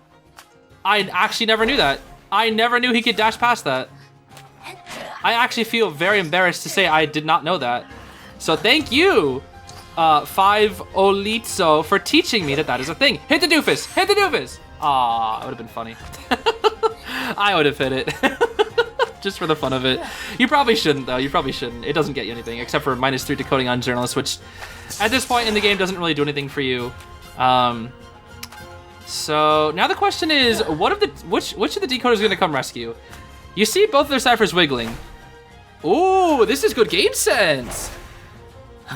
I actually never knew that. I never knew he could dash past that. I actually feel very embarrassed to say I did not know that. So thank you, 5 Olitzo, for teaching me that that is a thing. Hit the doofus! Hit the doofus! Aw, it would have been funny. I would have hit it. Just for the fun of it. You probably shouldn't, though. You probably shouldn't. It doesn't get you anything, except for -3 decoding on Journalist, which at this point in the game doesn't really do anything for you. So now the question is, which of the decoders is going to come rescue? You see both of their ciphers wiggling. Ooh, this is good game sense.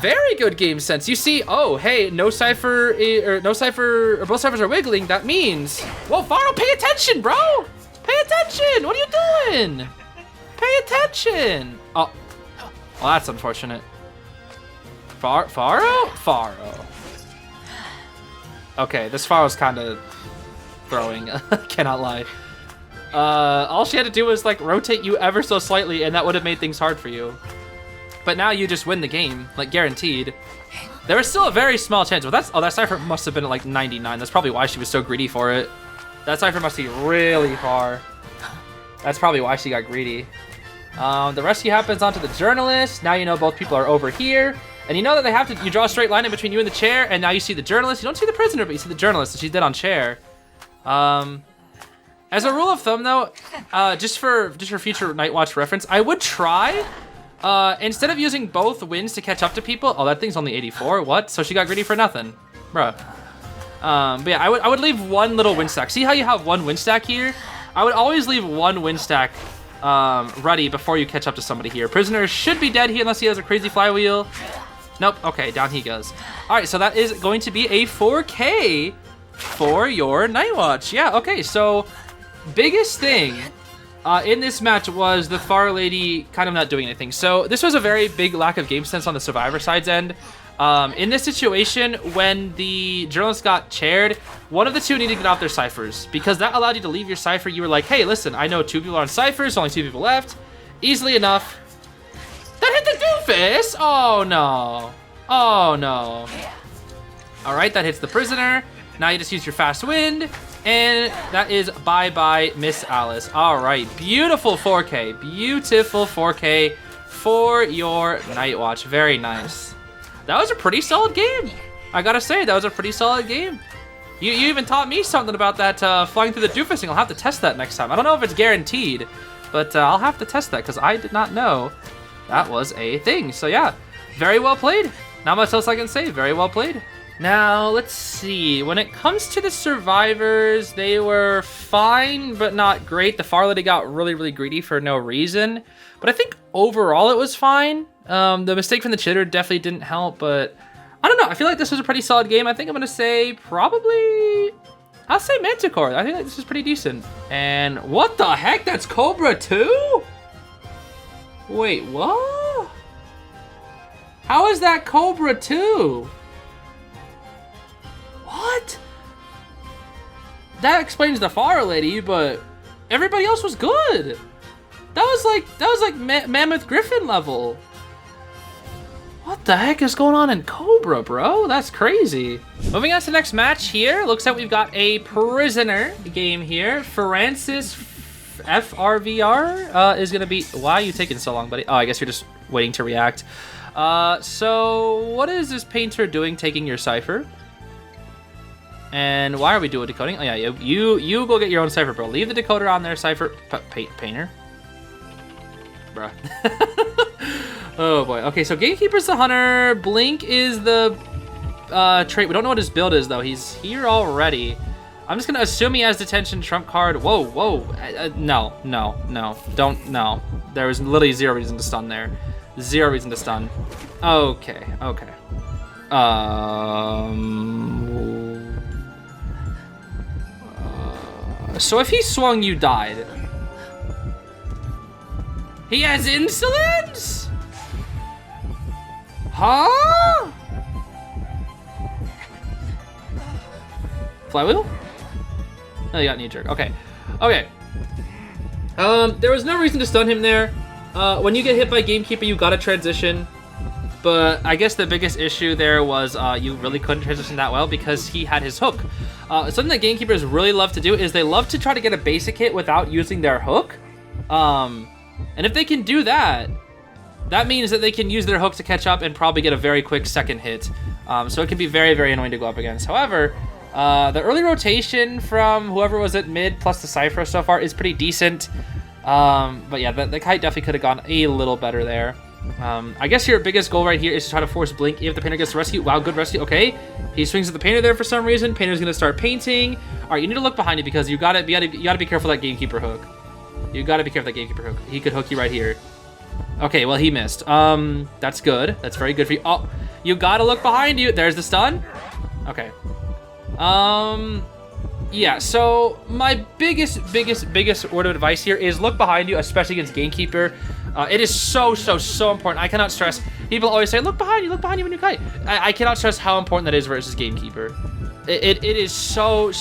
Very good game sense. You see, oh, hey, both ciphers are wiggling. That means, whoa, Faro, pay attention, bro. Pay attention. What are you doing? Pay attention. Oh, well, that's unfortunate. Faro? Okay, this Faro's kind of throwing. Cannot lie. All she had to do was like rotate you ever so slightly, and that would have made things hard for you. But now you just win the game, like guaranteed. There was still a very small chance. Well, that cipher must have been at like 99. That's probably why she was so greedy for it. That cipher must be really far. That's probably why she got greedy. The rescue happens onto the Journalist. Now you know both people are over here. And you know that they have to, you draw a straight line in between you and the chair, and now you see the Journalist. You don't see the prisoner, but you see the Journalist that she did on chair. As a rule of thumb, though, just for future Nightwatch reference, I would try, instead of using both wins to catch up to people. Oh, that thing's only 84. What? So she got greedy for nothing, bruh. But yeah, I would leave one little win stack. See how you have one win stack here? I would always leave one win stack ready before you catch up to somebody here. Prisoner should be dead here unless he has a crazy flywheel. Nope. Okay, down he goes. All right, so that is going to be a 4K for your Nightwatch. Yeah. Okay. So biggest thing in this match was the Far Lady kind of not doing anything. So this was a very big lack of game sense on the Survivor side's end. In this situation, when the Journalist got chaired, one of the two needed to get off their ciphers because that allowed you to leave your cipher. You were like, hey, listen, I know 2 people are on ciphers, only 2 people left. Easily enough. That hit the doofus! Oh, no. Oh, no. All right, that hits the prisoner. Now you just use your fast wind, and that is bye-bye, Miss Alice. All right, beautiful 4K. Beautiful 4K for your Nightwatch. Very nice. That was a pretty solid game. I gotta say, that was a pretty solid game. You even taught me something about that flying through the doofus thing. I'll have to test that next time. I don't know if it's guaranteed, but I'll have to test that because I did not know that was a thing. So yeah, very well played. Not much else I can say. Very well played. Now, let's see. When it comes to the survivors, they were fine, but not great. The Far Lady got really, really greedy for no reason. But I think overall it was fine. The mistake from the chitter definitely didn't help, but I don't know. I feel like this was a pretty solid game. I think I'm going to say probably... I'll say Manticore. I think like this is pretty decent. And what the heck? That's Cobra 2? Wait, what? How is that Cobra 2? What? That explains the Far Lady, but everybody else was good. That was like Mammoth Griffin level. What the heck is going on in Cobra, bro? That's crazy. Moving on to the next match here. Looks like we've got a prisoner game here. francisfrvr is gonna be... Why are you taking so long, buddy? Oh, I guess you're just waiting to react. So what is this painter doing taking your cipher? And why are we doing decoding? Oh yeah, you go get your own cipher, bro. Leave the decoder on their cipher. Painter. Bruh. Oh boy. Okay, so Gatekeeper's the hunter. Blink is the trait. We don't know what his build is though. He's here already. I'm just gonna assume he has detention trump card. Whoa, whoa. No. Don't, no. There was literally zero reason to stun there. Zero reason to stun. Okay. So if he swung, you died. He has insolence? Huh? Flywheel? Oh, you got knee jerk. Okay. Okay. There was no reason to stun him there. When you get hit by Gamekeeper, you gotta transition. But I guess the biggest issue there was you really couldn't transition that well because he had his hook. Something that Gamekeepers really love to do is they love to try to get a basic hit without using their hook. And if they can do that, that means that they can use their hook to catch up and probably get a very quick second hit. So it can be very, very annoying to go up against. However, the early rotation from whoever was at mid plus the Cypher so far is pretty decent. But yeah, the kite definitely could have gone a little better there. I guess your biggest goal right here is to try to force blink if the painter gets to rescue. Wow, good rescue. Okay, he swings at the painter there for some reason. Painter's gonna start painting. All right, you need to look behind you because you gotta be careful of that Gamekeeper hook. You gotta be careful of that Gamekeeper hook. He could hook you right here. Okay, well he missed. That's good. That's very good for you. Oh, you gotta look behind you. There's the stun. Okay. Yeah, so my biggest word of advice here is look behind you, especially against Gamekeeper. It is so important. I cannot stress. People always say, look behind you when you kite. I cannot stress how important that is versus Gamekeeper. It is so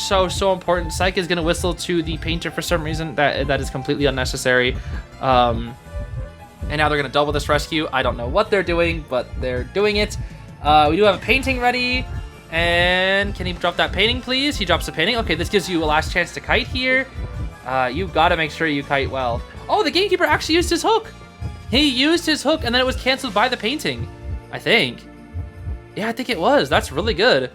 important. Psych is going to whistle to the painter for some reason. That is completely unnecessary. And now they're going to double this rescue. I don't know what they're doing, but they're doing it. We do have a painting ready. And can he drop that painting, please? He drops the painting. Okay, this gives you a last chance to kite here. You've got to make sure you kite well. Oh, the Gamekeeper actually used his hook. He used his hook, and then it was canceled by the painting, I think. Yeah, I think it was. That's really good.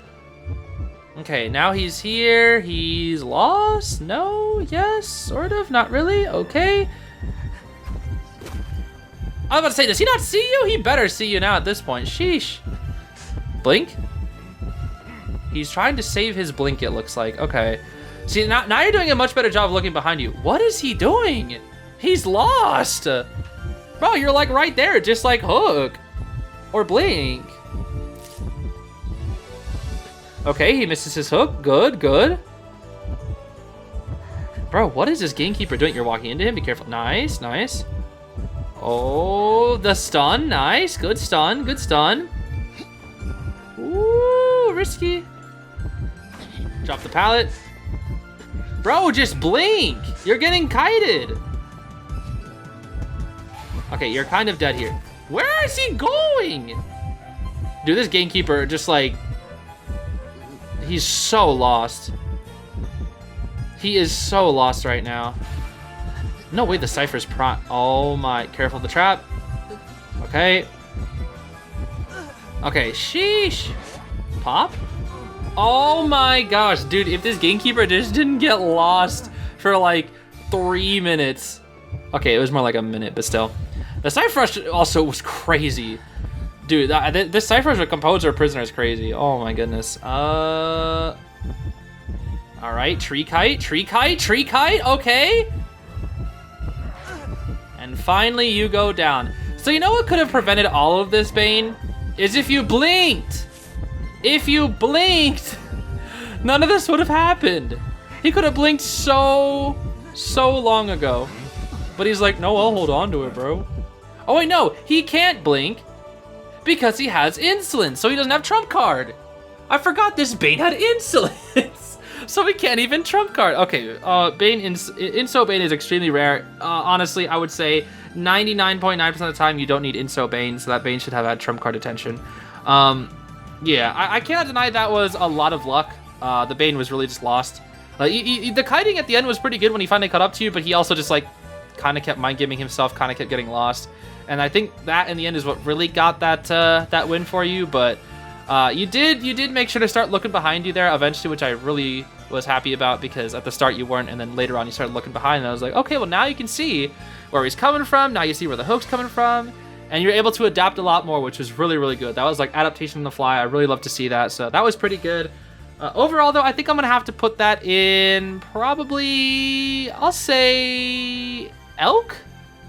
Okay, now he's here. He's lost? No? Yes? Sort of? Not really? Okay. I was about to say, does he not see you? He better see you now at this point. Sheesh. Blink? He's trying to save his blink, it looks like. Okay. See, now you're doing a much better job of looking behind you. What is he doing? He's lost. Bro, you're like right there. Just like hook. Or blink. Okay, he misses his hook. Good. Bro, what is this Gamekeeper doing? You're walking into him. Be careful. Nice. Oh, the stun. Nice. Good stun. Ooh, risky. Drop the pallet. Bro, just blink. You're getting kited. Okay, you're kind of dead here. Where is he going? Dude, this Gamekeeper just like... He's so lost. He is so lost right now. No way the Cypher's prime. Oh my, careful of the trap. Okay. Okay, sheesh. Pop? Oh my gosh, dude, if this Gamekeeper just didn't get lost for like 3 minutes. Okay, it was more like a minute, but still. The Cypher Rush also was crazy. Dude, this Cypher Rush with Composer Prisoner is crazy. Oh my goodness. All right, tree kite, okay. And finally you go down. So you know what could have prevented all of this, Bane? Is if you blinked. If you blinked, none of this would have happened. He could have blinked so long ago. But he's like, no, I'll hold on to it, bro. Oh wait, no, he can't blink because he has insolence, so he doesn't have trump card. I forgot this Bane had insolence, so he can't even trump card. Okay, Bane, Inso Bane is extremely rare. Honestly, I would say 99.9% of the time you don't need Inso Bane, so that Bane should have had trump card attention. Yeah, I cannot deny that was a lot of luck. The Bane was really just lost. The kiting at the end was pretty good when he finally caught up to you, but he also just like kind of kept mind gaming himself, kind of kept getting lost. And I think that in the end is what really got that win for you. But you did make sure to start looking behind you there eventually, which I really was happy about because at the start you weren't, and then later on you started looking behind, and I was like, okay, well now you can see where he's coming from. Now you see where the hook's coming from. And you're able to adapt a lot more, which was really good. That was like adaptation on the fly. I really love to see that. So that was pretty good. Overall, though, I think I'm going to have to put that in probably, I'll say elk?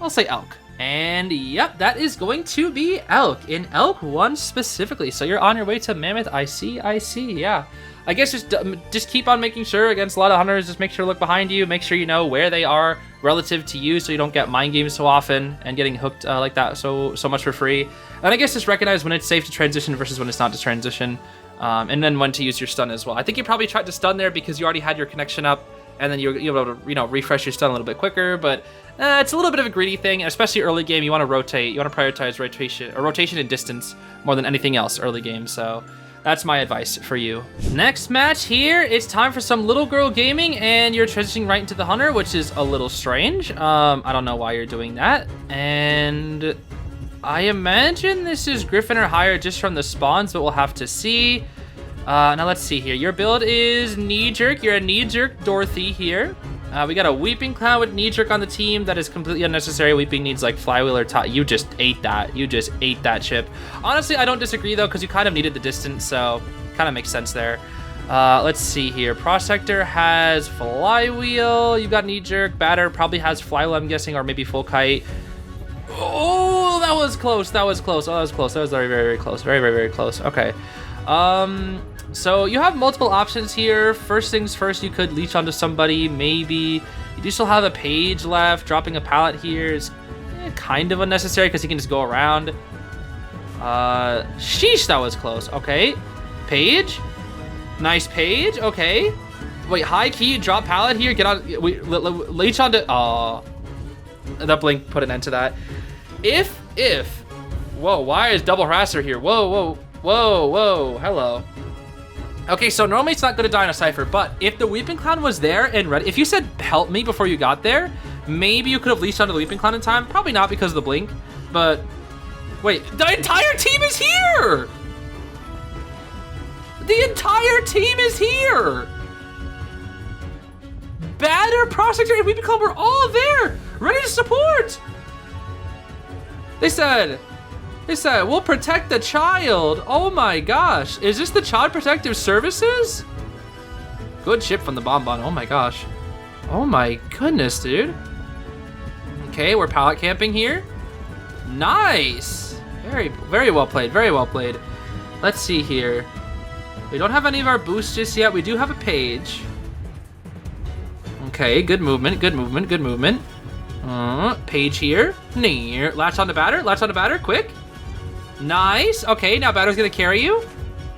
I'll say elk. And yep, that is going to be elk in Elk 1 specifically. So you're on your way to Mammoth. I see, yeah. I guess just keep on making sure against a lot of hunters. Just make sure to look behind you. Make sure you know where they are relative to you, so you don't get mind games so often and getting hooked like that so much for free. And I guess just recognize when it's safe to transition versus when it's not to transition, and then when to use your stun as well. I think you probably tried to stun there because you already had your connection up, and then you'll be able to, you know, refresh your stun a little bit quicker. But it's a little bit of a greedy thing, especially early game. You want to rotate, you want to prioritize rotation and distance more than anything else early game. So that's my advice for you. Next match here, it's time for some little girl gaming, and you're transitioning right into the hunter, which is a little strange. I don't know why you're doing that, and I imagine this is Griffin or higher just from the spawns, but we'll have to see. Now let's see here. Your build is knee jerk. You're a knee jerk Dorothy here. We got a Weeping Clown with knee jerk on the team. That is completely unnecessary. Weeping needs like flywheel or top. You just ate that. You just ate that chip. Honestly, I don't disagree though, because you kind of needed the distance, so kind of makes sense there. Let's see here. Prosector has flywheel. You got knee jerk. Batter probably has flywheel, I'm guessing, or maybe full kite. Oh, that was close. That was close. Oh, that was close. That was very, very, very close. Very, very, very close. Okay. So you have multiple options here. First things first, you could leech onto somebody, maybe. You do still have a page left. Dropping a pallet here is kind of unnecessary because he can just go around. Sheesh, that was close. Okay, page. Nice page, okay. Wait, high key, drop pallet here. Get on, leech onto, that blink put an end to that. If, whoa, why is double harasser here? Whoa, hello. Okay, so normally it's not gonna die on a Cypher, but if the Weeping Clown was there and ready, if you said help me before you got there, maybe you could have leashed onto the Weeping Clown in time. Probably not because of the blink, but wait, the entire team is here! The entire team is here! Batter, Prospector, and Weeping Clown were all there, ready to support! They said, we'll protect the child. Oh my gosh. Is this the Child Protective Services? Good ship from the Bonbon. Oh my gosh. Oh my goodness, dude. Okay, we're pallet camping here. Nice. Very, very well played. Very well played. Let's see here. We don't have any of our boosts just yet. We do have a page. Okay, good movement, good movement, good movement. Page here. Near. Latch on the batter, quick. Nice. Okay, now batter's gonna carry you.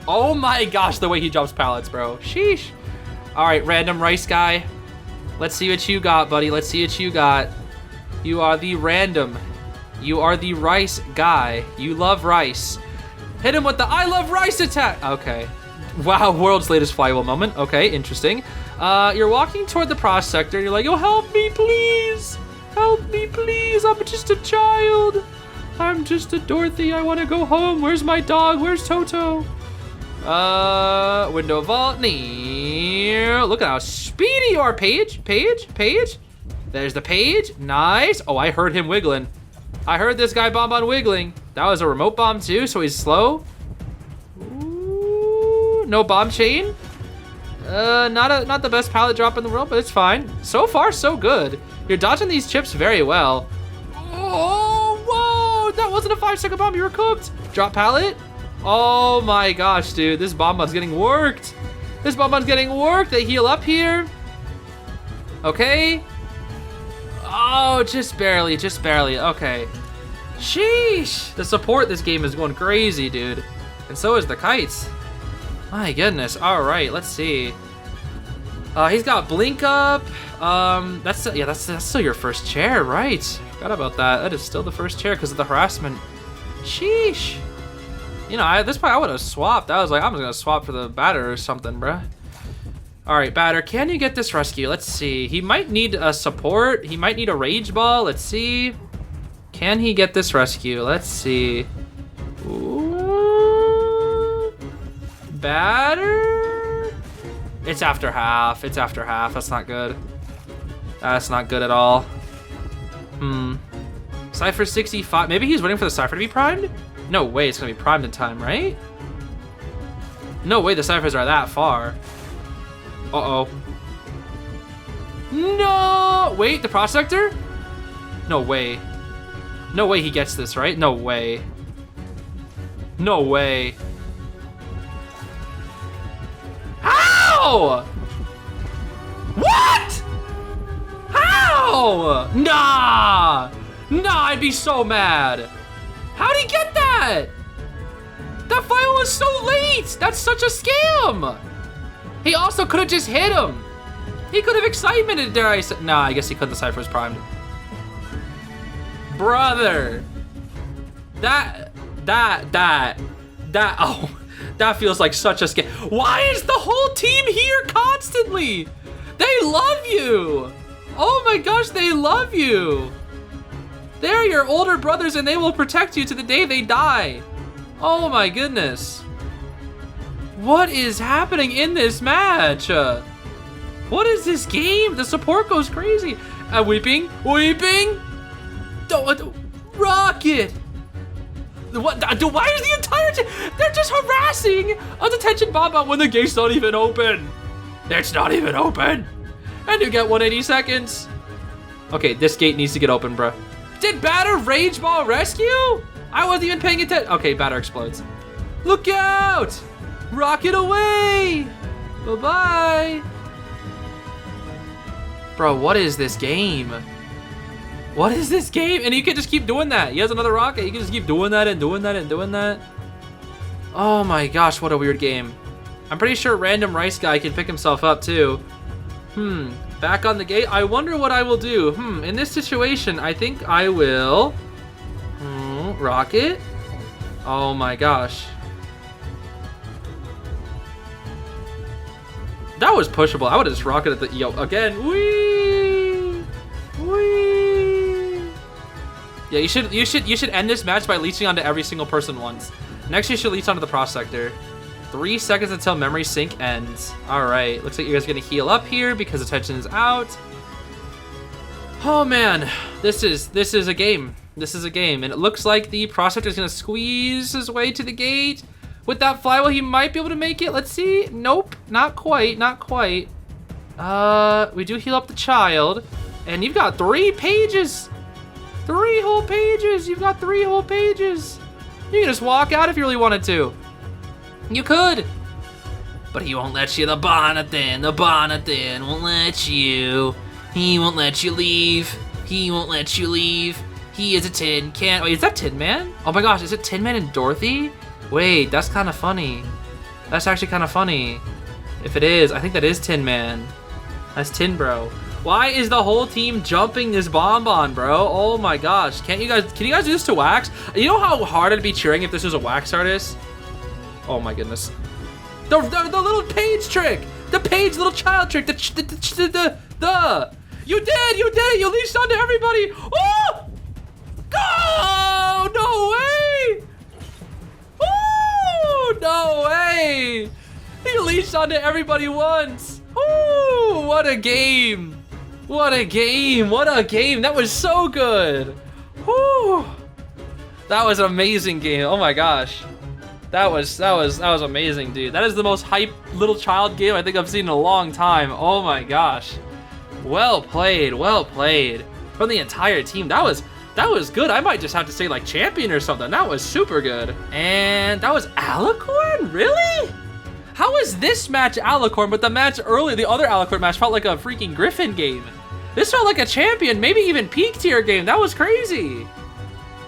Oh my gosh, the way he jumps pallets, bro. Sheesh. All right, random rice guy. Let's see what you got, buddy. Let's see what you got. You are the random. You are the rice guy. You love rice. Hit him with the I love rice attack. Okay. Wow, world's latest flywheel moment. Okay, interesting. You're walking toward the prospector. You're like, oh, help me, please. Help me, please. I'm just a child. I'm just a Dorothy. I want to go home. Where's my dog? Where's Toto? Window vault. Near. Look at how speedy you are, Page. Page. There's the page. Nice. Oh, I heard him wiggling. I heard this guy Bonbon wiggling. That was a remote bomb too, so he's slow. Ooh, no bomb chain. Not the best pallet drop in the world, but it's fine. So far, so good. You're dodging these chips very well. Oh, whoa! That wasn't a 5-second bomb. You were cooked. Drop pallet. Oh my gosh, dude. This Bonbon's getting worked. They heal up here. Okay. Oh, just barely. Okay. Sheesh. The support this game is going crazy, dude. And so is the kites. My goodness. All right, let's see. He's got blink up. That's still your first chair, right? Forgot about that. That is still the first chair because of the harassment. Sheesh. You know, at this point I would have swapped. I was like, I'm just gonna swap for the batter or something, bruh. All right, batter, can you get this rescue? Let's see. He might need a support. He might need a rage ball. Let's see. Can he get this rescue? Let's see. Ooh. Batter. It's after half. That's not good. That's not good at all. Cypher 65. Maybe he's waiting for the Cypher to be primed? No way it's gonna be primed in time, right? No way the Cyphers are that far. Uh-oh. No! Wait, the Prospector? No way. No way he gets this, right? No way. No way. How? What? How? Nah! Nah, I'd be so mad. How'd he get that? That file was so late. That's such a scam. He also could have just hit him. He could have excitemented, dare I say. Nah, I guess he couldn't. The Cypher was primed. Brother. Oh, that feels like such a scam. Why is the whole team here constantly? They love you. Oh my gosh, they love you. They're your older brothers and they will protect you to the day they die. Oh my goodness. What is happening in this match? What is this game? The support goes crazy. Weeping. Rocket. What? Why is the entire team? They're just harassing a detention bomb when the gate's not even open. It's not even open. And you get 180 seconds. Okay, this gate needs to get open, bro. Did Batter Rage Ball rescue? I wasn't even paying attention. Okay, Batter explodes. Look out! Rocket away! Bye-bye. Bro, what is this game? What is this game? And you can just keep doing that. He has another rocket. You can just keep doing that and doing that and doing that. Oh my gosh, what a weird game. I'm pretty sure Random Rice Guy can pick himself up too. Back on the gate. I wonder what I will do. In this situation, I think I will... rocket? Oh my gosh. That was pushable. I would have just rocketed the... Yo, again. Whee! Whee! Yeah, you should end this match by leeching onto every single person once. Next, you should leech onto the Prospector. 3 seconds until memory sync ends. All right, looks like you guys are gonna heal up here because attention is out. Oh man, this is a game. This is a game, and it looks like the Prospector is gonna squeeze his way to the gate. With that flywheel, he might be able to make it. Let's see. Nope, not quite, not quite. We do heal up the child, and you've got 3 pages. 3 whole pages. You've got 3 whole pages. You can just walk out if you really wanted to. You could. But he won't let you. The Bonathan won't let you. He won't let you leave. He won't let you leave. He is a tin can. Wait, is that Tin Man? Oh my gosh, is it Tin Man and Dorothy? Wait, that's kind of funny. That's actually kind of funny. If it is, I think that is Tin Man. That's Tin Bro. Why is the whole team jumping this bonbon, bro? Oh my gosh. Can you guys do this to Wax? You know how hard I'd be cheering if this was a Wax artist? Oh my goodness. The little page trick. The page little child trick. You did it. You leashed onto everybody. Oh! Oh, no way. Oh, no way. He leashed onto everybody once. Oh, what a game. What a game. What a game. That was so good. Whew. That was an amazing game. Oh my gosh. That was amazing, dude. That is the most hype little child game I think I've seen in a long time. Oh my gosh. Well played from the entire team. That was good. I might just have to say like champion or something. That was super good. And that was Alicorn? Really? How is this match Alicorn, but the match earlier, the other Alicorn match felt like a freaking Griffin game. This felt like a champion, maybe even peak tier game. That was crazy.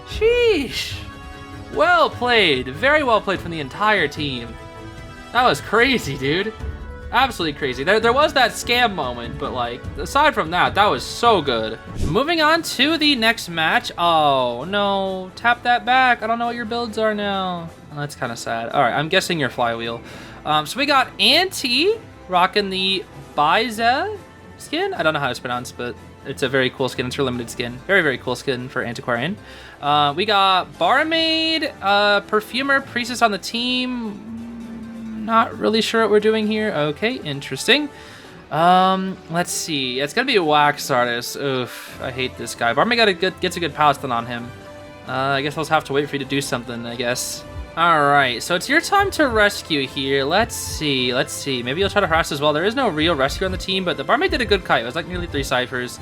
Sheesh. Well played, very well played from the entire team. That was crazy, dude. Absolutely crazy. There was that scam moment, but like, aside from that, that was so good. Moving on to the next match. Oh no, tap that back. I don't know what your builds are now. Oh, that's kind of sad. All right, I'm guessing your flywheel. So we got Anti rocking the Biza skin. I don't know how it's pronounced, but it's a very cool skin. It's her limited skin. Very, very cool skin for Antiquarian. We got Barmaid, Perfumer, Priestess on the team. Not really sure what we're doing here. Okay, interesting. Let's see. It's gonna be a Wax artist. Oof, I hate this guy. Barmaid gets a good Paladin on him. I guess I'll just have to wait for you to do something, I guess. All right, so it's your time to rescue here. Let's see. Maybe you'll try to harass as well. There is no real rescue on the team, but the Barmaid did a good kite. It was like nearly 3 ciphers.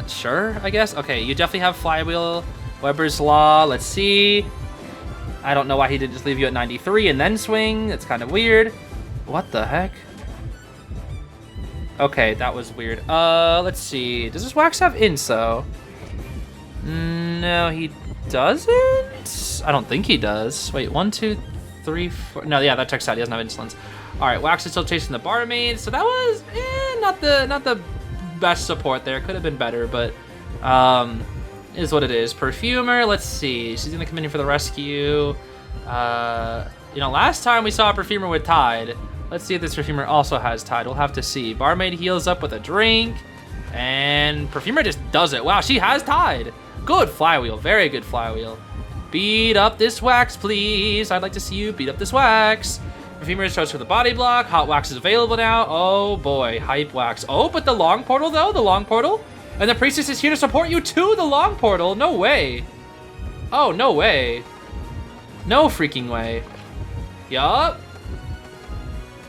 Sure, I guess. Okay, you definitely have Flywheel, Weber's Law. Let's see. I don't know why he didn't just leave you at 93 and then swing. That's kind of weird. What the heck? Okay, that was weird. Let's see. Does this Wax have Inso? No, he doesn't. I don't think he does. Wait, 1, 2, 3, 4. No, yeah, that checks out. He doesn't have insolence. All right, Wax is still chasing the barmaid, so that was not the best support there. Could have been better, but is what it is. Perfumer, let's see. She's gonna come in here for the rescue. You know, last time we saw a perfumer with Tide. Let's see if this perfumer also has Tide. We'll have to see. Barmaid heals up with a drink, and perfumer just does it. Wow, she has Tide. Good flywheel, very good flywheel. Beat up this wax, please. I'd like to see you beat up this wax. Perfumer starts with the body block. Hot wax is available now. Oh boy, hype wax. Oh, but the long portal though, the long portal. And the priestess is here to support you to the long portal. No way. Oh, no way. No freaking way. Yup.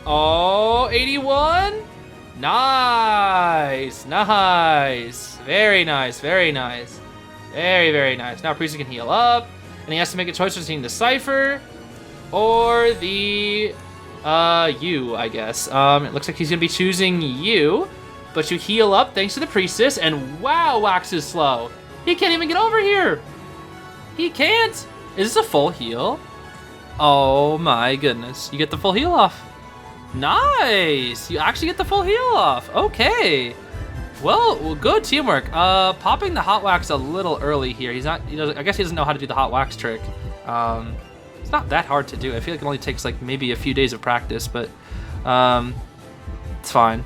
Oh, 81. Nice, nice. Very nice, very nice. Very, very nice. Now priestess can heal up. And he has to make a choice between the Cypher or the you, I guess. It looks like he's gonna be choosing you, but you heal up thanks to the priestess, and wow, Wax is slow. He can't even get over here. He can't. Is this a full heal? Oh my goodness. You get the full heal off. Nice. You actually get the full heal off. Okay. Well, good teamwork. Popping the hot wax a little early here. He's not, I guess he doesn't know how to do the hot wax trick. It's not that hard to do. I feel like it only takes like maybe a few days of practice, but it's fine.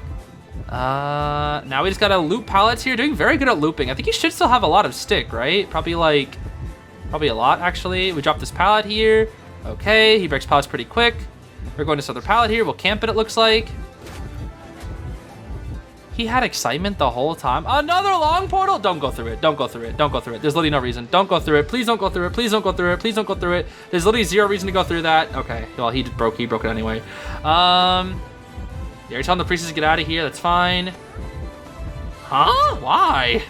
Now we just gotta loop pallets here. Doing very good at looping. I think he should still have a lot of stick, right? Probably a lot actually. We drop this pallet here. Okay, he breaks pallets pretty quick. We're going to this other pallet here. We'll camp it, it looks like. He had excitement the whole time. Another long portal? Don't go through it. Don't go through it. Don't go through it. There's literally no reason. Don't go through it. Please don't go through it. Please don't go through it. Please don't go through it. There's literally zero reason to go through that. Okay. Well, he broke it anyway. Yeah, you're telling the priestess to get out of here. That's fine. Huh? Why?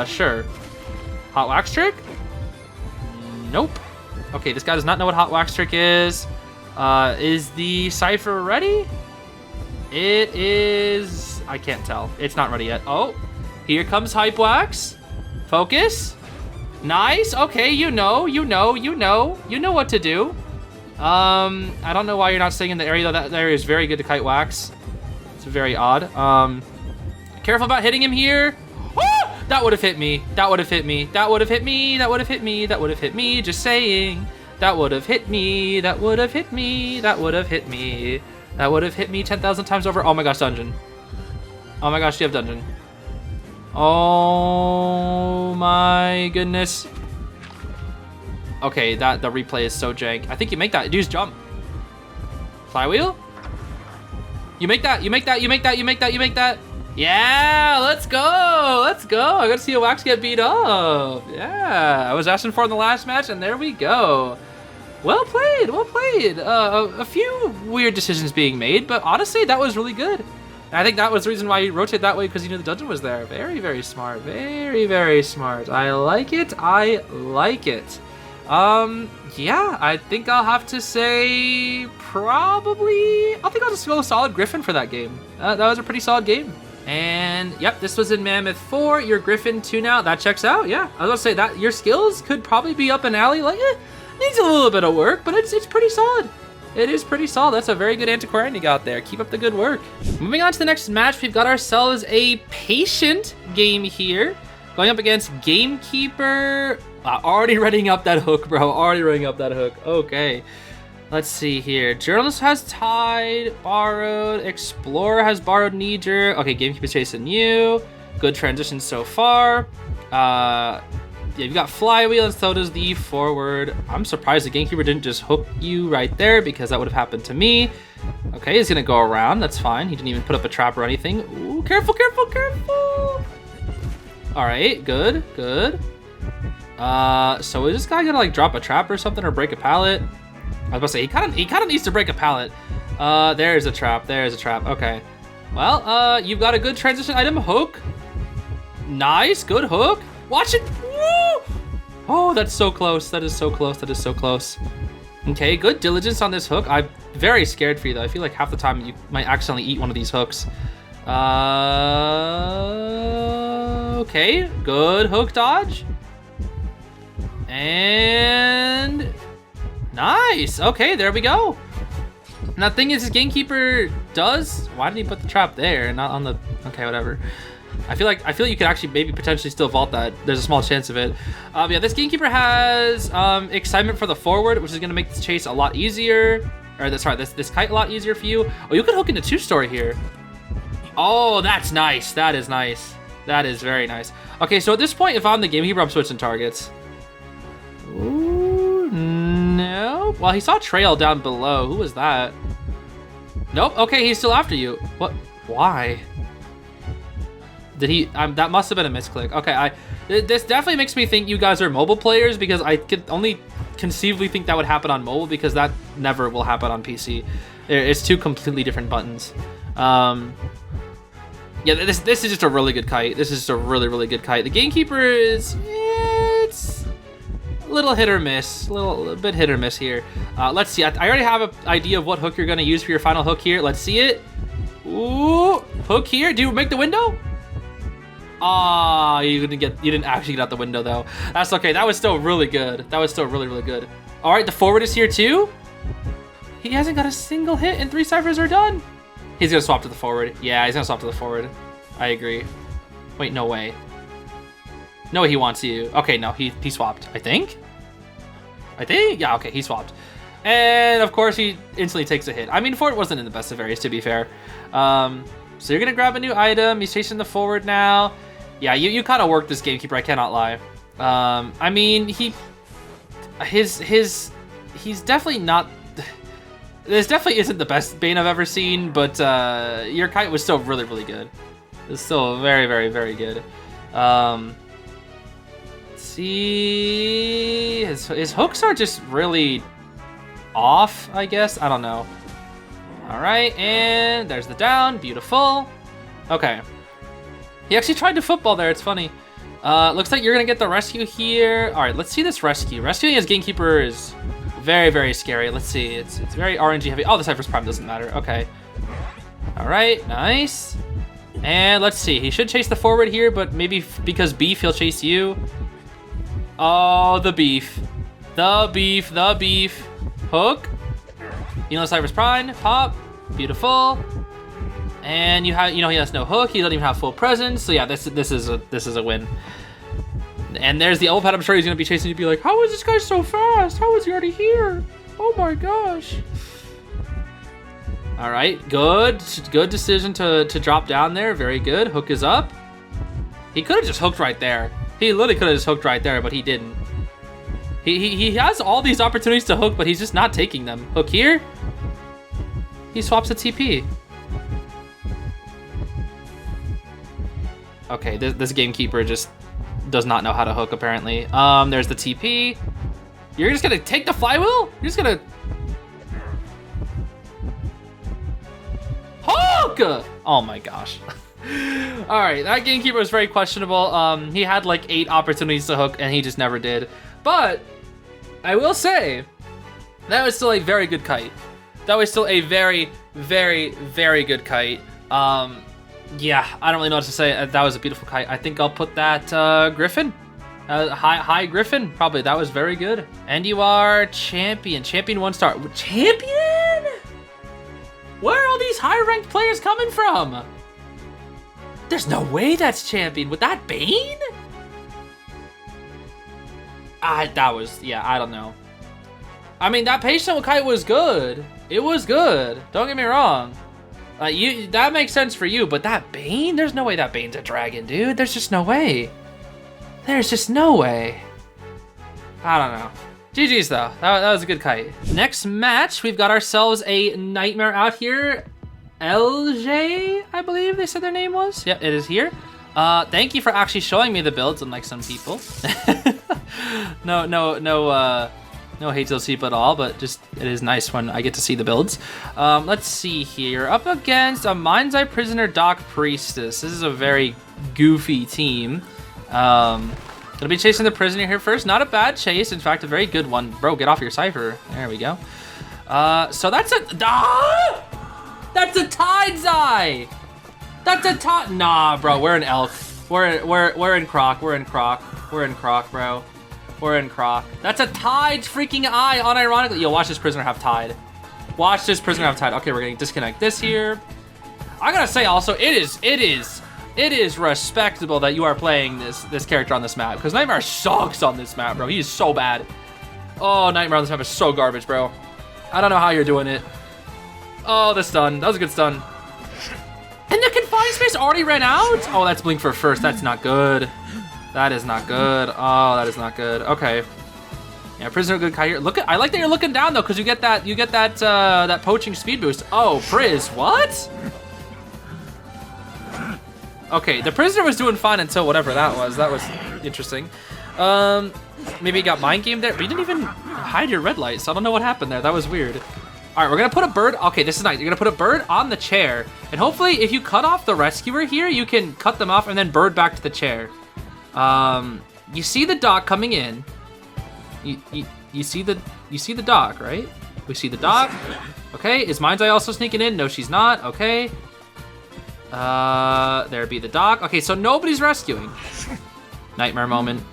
Sure. Hot wax trick? Nope. Okay, this guy does not know what hot wax trick is. Is the Cypher ready? It is... I can't tell. It's not ready yet. Oh, here comes hype wax. Focus. Nice. Okay, you know what to do. I don't know why you're not staying in the area, though. That area is very good to kite wax. It's very odd. Careful about hitting him here. Ah! That would have hit me. That would have hit me. That would have hit me. That would have hit me. That would have hit me. Just saying. That would have hit me. That would have hit me. That would have hit me. That would have hit me 10,000 times over. Oh my gosh, dungeon. Oh my gosh, you have dungeon. Oh my goodness. Okay, the replay is so jank. I think you make that. Dude's jump. Flywheel? You make that. You make that. You make that. You make that. You make that. Yeah, let's go. Let's go. I got to see a wax get beat up. Yeah, I was asking for in the last match, and there we go. Well played, well played. A few weird decisions being made, but honestly, that was really good. And I think that was the reason why you rotated that way, because you knew the dungeon was there. Very, very smart. Very, very smart. I like it. I like it. Yeah, I think I'll have to say probably... I think I'll just go solid Griffin for that game. That was a pretty solid game. And yep, this was in Mammoth 4. You're Griffin 2 now. That checks out. Yeah, I was gonna say that your skills could probably be up an alley. Like, needs a little bit of work, but it's pretty solid. It is pretty solid. That's a very good Antiquarian you got there. Keep up the good work. Moving on to the next match, we've got ourselves a patient game here. Going up against Gamekeeper. Already running up that hook, bro. Already running up that hook. Okay. Let's see here. Journalist has Tide, borrowed. Explorer has borrowed Knee-jerk. Okay, Gamekeeper's chasing you. Good transition so far. Yeah, you've got Flywheel, and so does the Forward. I'm surprised the Gamekeeper didn't just hook you right there, because that would have happened to me. Okay, he's gonna go around. That's fine. He didn't even put up a trap or anything. Ooh, careful, careful, careful. All right, good, good. So is this guy gonna like drop a trap or something, or break a pallet? I was about to say he kind of needs to break a pallet. There's a trap. There's a trap. Okay. Well, you've got a good transition item hook. Nice, good hook. Watch it. Woo! Oh, that's so close. That is so close. That is so close. Okay, good diligence on this hook. I'm very scared for you though. I feel like half the time you might accidentally eat one of these hooks. Okay, good hook dodge. And nice. Okay, there we go. Now, the thing is, his gamekeeper does. Why did he put the trap there and not on the? Okay, whatever. I feel like you could actually maybe potentially still vault that. There's a small chance of it. Yeah, this gamekeeper has excitement for the forward, which is gonna make this chase a lot easier. Or this kite a lot easier for you. Oh, you could hook into 2-story here. Oh, that's nice. That is nice. That is very nice. Okay, so at this point, if I'm the gamekeeper, I'm switching targets. Ooh, no. Well, he saw trail down below. Who was that? Nope. Okay, he's still after you. What? Why? Did he? That must have been a misclick. Okay, this definitely makes me think you guys are mobile players, because I could only conceivably think that would happen on mobile, because that never will happen on PC. It's two completely different buttons. Yeah, this is just a really good kite. This is just a really good kite. The gamekeeper is, it's a little hit or miss, a bit hit or miss here. Let's see. I already have an idea of what hook you're gonna use for your final hook here. Let's see it. Ooh, hook here. Do you make the window? Ah, you didn't actually get out the window though. That's okay. That was still really good. That was still really good. All right, the forward is here too. He hasn't got a single hit, and 3 ciphers are done. He's gonna swap to the forward. Yeah, he's gonna swap to the forward. I agree. Wait, no way. No, he wants you. Okay, no, he swapped. I think. Yeah, okay, he swapped. And of course, he instantly takes a hit. I mean, forward wasn't in the best of areas, to be fair. So you're gonna grab a new item. He's chasing the forward now. Yeah, you kind of worked this gamekeeper. I cannot lie. I mean, he's definitely not. This definitely isn't the best Bane I've ever seen, but your kite was still really good. It's still very good. Let's see, his hooks are just really off, I guess. I don't know. All right, and there's the down. Beautiful. Okay. He actually tried to football there. It's funny. Looks like you're gonna get the rescue here. All right, let's see this rescue. Rescuing as gamekeeper is very scary. Let's see. It's very RNG heavy. Oh, the Cypher's Prime doesn't matter. Okay. All right, nice. And let's see. He should chase the forward here, but maybe because beef, he'll chase you. Oh, the beef. The beef. Hook. You know, Cypher's Prime. Pop. Beautiful. And he has no hook. He doesn't even have full presence. So yeah, this is a win. And there's the Elf Pad. I'm sure he's gonna be chasing you, be like, how is this guy so fast? How is he already here? Oh my gosh. All right, good decision to drop down there. Very good. Hook is up. He could have just hooked right there. He literally could have just hooked right there, but he didn't. He has all these opportunities to hook, but he's just not taking them. Hook here. He swaps a TP. Okay, this gamekeeper just does not know how to hook, apparently. There's the TP. You're just gonna take the flywheel? You're just gonna hook! Oh my gosh. All right, that gamekeeper was very questionable. He had like 8 opportunities to hook and he just never did. But I will say that was still a very good kite. That was still a very good kite. Yeah, I don't really know what to say. That was a beautiful kite. I think I'll put that Griffin. High Griffin, probably. That was very good. And you are champion. Champion 1 star. Champion? Where are all these high-ranked players coming from? There's no way that's champion. With that Bane? That was, yeah, I don't know. I mean, that patient kite was good. It was good. Don't get me wrong. That makes sense for you, but that Bane? There's no way that Bane's a dragon, dude. There's just no way. There's just no way. I don't know. GG's though. That was a good kite. Next match, we've got ourselves a nightmare out here. Eljae, I believe they said their name was. Yep, it is here. Thank you for actually showing me the builds, unlike some people. No hate those people at all, but just it is nice when I get to see the builds. Let's see here. Up against a Mind's Eye Prisoner Doc Priestess. This is a very goofy team. Gonna be chasing the prisoner here first. Not a bad chase. In fact, a very good one. Bro, get off your cipher. There we go. So that's a... That's a Tide's Eye! That's a Tide... Nah, bro, we're in Elk. We're in Croc. We're in Croc, bro. We're in Croc. That's a Tide's freaking eye, unironically. Yo, watch this prisoner have Tide. Watch this prisoner have tide. Okay, we're gonna disconnect this here. I gotta say also, it is respectable that you are playing this character on this map, because Nightmare sucks on this map, bro. He is so bad. Oh, Nightmare on this map is so garbage, bro. I don't know how you're doing it. Oh, the stun. That was a good stun. And the confined space already ran out? Oh, that's blink for first. That's not good. That is not good. Oh, that is not good. Okay. Yeah, prisoner good Kai here. Look at, I like that you're looking down though, because you get that that poaching speed boost. Oh, Priz, what? Okay, the prisoner was doing fine until whatever that was. That was interesting. Maybe you got mind game there, but you didn't even hide your red light, so I don't know what happened there. That was weird. All right, we're gonna put a bird. Okay, this is nice. You're gonna put a bird on the chair, and hopefully, if you cut off the rescuer here, you can cut them off and then bird back to the chair. You see the dock coming in. You see the dock, right? We see the dock. Okay, is Mind's Eye also sneaking in? No, she's not. Okay. There be the dock. Okay, so nobody's rescuing. Nightmare moment.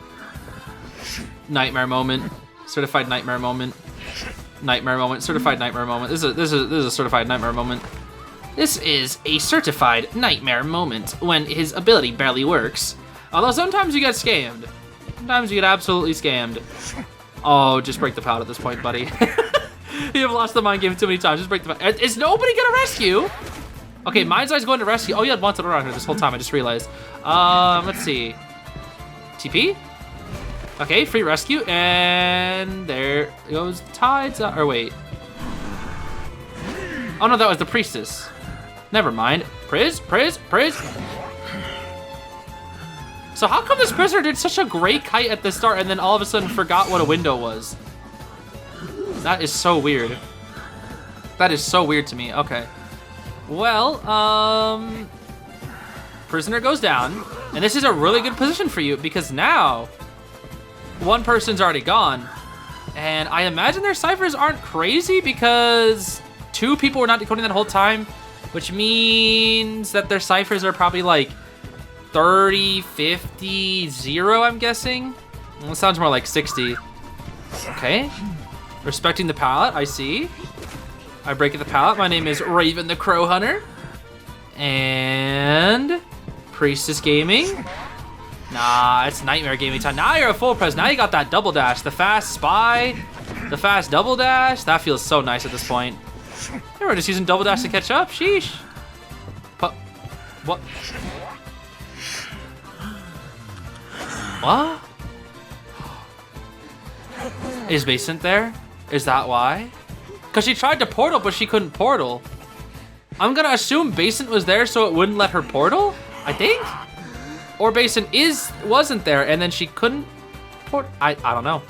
Nightmare moment. Certified nightmare moment. Nightmare moment. Certified nightmare moment. This is a certified nightmare moment. This is a certified nightmare moment when his ability barely works. Although sometimes you get scammed. Sometimes you get absolutely scammed. Oh, just break the pallet at this point, buddy. You have lost the mind game too many times. Just break the pallet. Is nobody gonna rescue? Okay, Mind's Eye's going to rescue. Oh, you had wanted around here this whole time. I just realized. Let's see. TP? Okay, free rescue, and there goes Tides. Or wait. Oh no, that was the priestess. Never mind. Priz. So how come this prisoner did such a great kite at the start and then all of a sudden forgot what a window was? That is so weird. That is so weird to me. Okay. Well, prisoner goes down, and this is a really good position for you because now one person's already gone, and I imagine their ciphers aren't crazy because 2 people were not decoding that whole time, which means that their ciphers are probably like 30, 50, 0, I'm guessing. Well, it sounds more like 60. Okay. Respecting the palette, I see. I break the palette. My name is Raven the Crow Hunter. And Priestess Gaming. Nah, it's Nightmare Gaming time. Now you're a full press. Now you got that double dash. The fast spy. The fast double dash. That feels so nice at this point. Yeah, we're just using double dash to catch up. Sheesh. What? What? Is Basement there? Is that why? Because she tried to portal, but she couldn't portal. I'm gonna assume Basement was there so it wouldn't let her portal, I think? Or Basement wasn't there and then she couldn't portal. I don't know.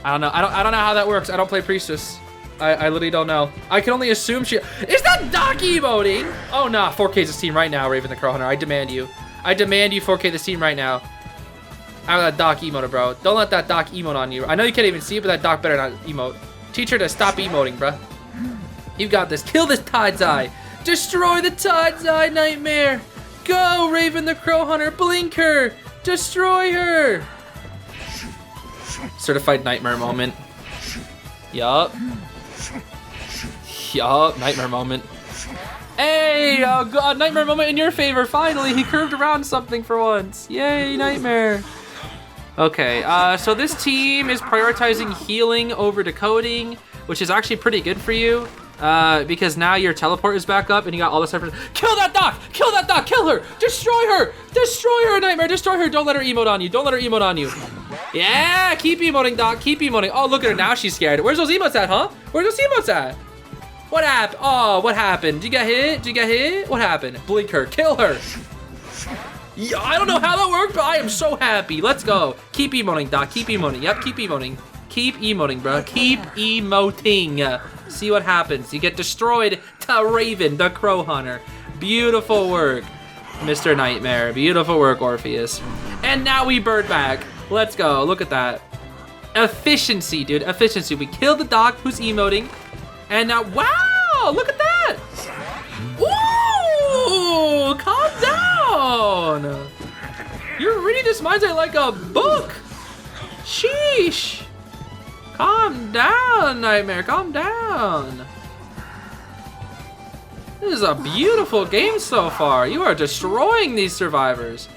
I don't know how that works. I don't play Priestess. I literally don't know. I can only assume she... Is that Doc emoting? Oh, nah. 4K this team right now, Raven the Crow Hunter. I demand you. I demand you 4K this team right now. Out of that Doc emote, bro. Don't let that Doc emote on you. I know you can't even see it, but that Doc better not emote. Teach her to stop emoting, bro. You got this. Kill this Tide's Eye. Destroy the Tide's Eye, Nightmare. Go, Raven the Crow Hunter. Blink her. Destroy her. Certified Nightmare moment. Yup. Yup, Nightmare moment. Hey, oh god, Nightmare moment in your favor. Finally, he curved around something for once. Yay, Nightmare. Okay, so this team is prioritizing healing over decoding, which is actually pretty good for you, because now your teleport is back up and you got all the ciphers. Kill that Doc! Kill that Doc! Kill her! Destroy her! Destroy her, Nightmare! Destroy her! Don't let her emote on you! Don't let her emote on you! Yeah! Keep emoting, Doc! Keep emoting! Oh, look at her now, she's scared. Where's those emotes at, huh? Where's those emotes at? What happened? Oh, what happened? Did you get hit? Did you get hit? What happened? Blink her. Kill her. Yeah, I don't know how that worked, but I am so happy. Let's go. Keep emoting, Doc. Keep emoting. Yep, keep emoting. Keep emoting, bro. Keep emoting. See what happens. You get destroyed to Raven, the Crow Hunter. Beautiful work, Mr. Nightmare. Beautiful work, Orpheus. And now we bird back. Let's go. Look at that. Efficiency, dude. Efficiency. We killed the Doc who's emoting. And now, wow, look at that. Ooh, calm down. You're reading this Mind's Eye like a book. Sheesh. Calm down, Nightmare, calm down. This is a beautiful game so far. You are destroying these survivors.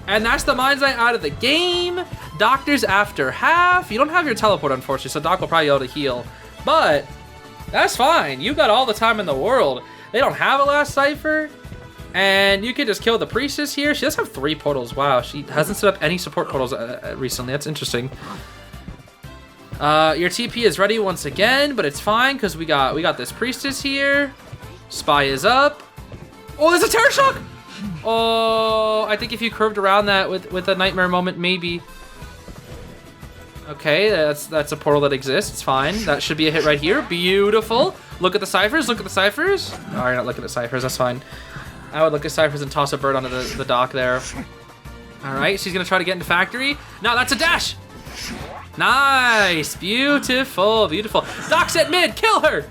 And that's the Mind's Eye out of the game. Doctor's after half. You don't have your teleport, unfortunately, so Doc will probably be able to heal. But that's fine. You got all the time in the world. They don't have a last cipher. And you can just kill the priestess here. She does have 3 portals. Wow, she hasn't set up any support portals recently. That's interesting. Your TP is ready once again, but it's fine because we got this priestess here. Spy is up. Oh, there's a terror shock. Oh, I think if you curved around that with a nightmare moment, maybe. Okay, that's a portal that exists. It's fine. That should be a hit right here. Beautiful. Look at the ciphers. Look at the ciphers. Oh, you're not looking at ciphers. That's fine. I would look at ciphers and toss a bird onto the dock there. All right, she's gonna try to get into factory. No, that's a dash. Nice, beautiful, beautiful. Doc's at mid, kill her.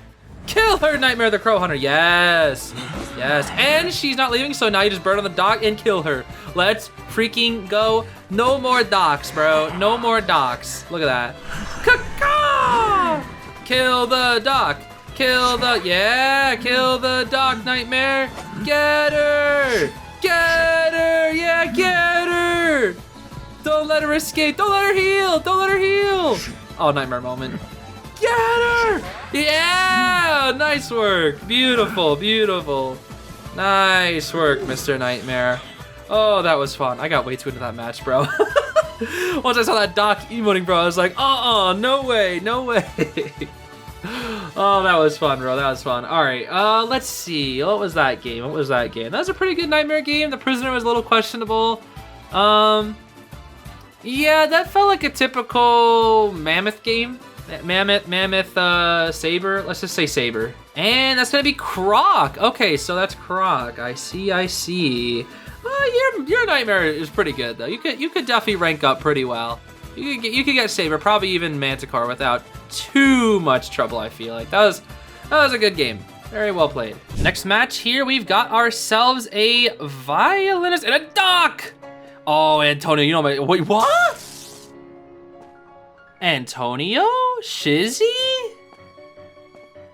Kill her, Nightmare the Crow Hunter. Yes, yes. And she's not leaving, so now you just burn on the dock and kill her. Let's freaking go. No more docks, bro. No more docks. Look at that. Caca! Kill the dock. Kill the dock, Nightmare. Get her. Get her. Yeah, get her. Don't let her escape. Don't let her heal. Don't let her heal. Oh, Nightmare moment. Get her. Yeah, nice work. Beautiful, beautiful. Nice work, Mr. Nightmare. Oh, that was fun. I got way too into that match, bro. Once I saw that dock emoting, bro, I was like, no way, no way. Oh, that was fun, bro. That was fun. All right, let's see. What was that game? What was that game? That was a pretty good Nightmare game. The prisoner was a little questionable. Yeah, that felt like a typical Mammoth game. Mammoth, Saber. Let's just say Saber. And that's gonna be Croc. Okay, so that's Croc. I see. Your Nightmare is pretty good though. You could definitely rank up pretty well. You could get Saber, probably even Manticore without too much trouble. I feel like that was a good game. Very well played. Next match here, we've got ourselves a Violinist and a Doc. Oh, Antonio, you know my wait, what? Antonio? Shizzy?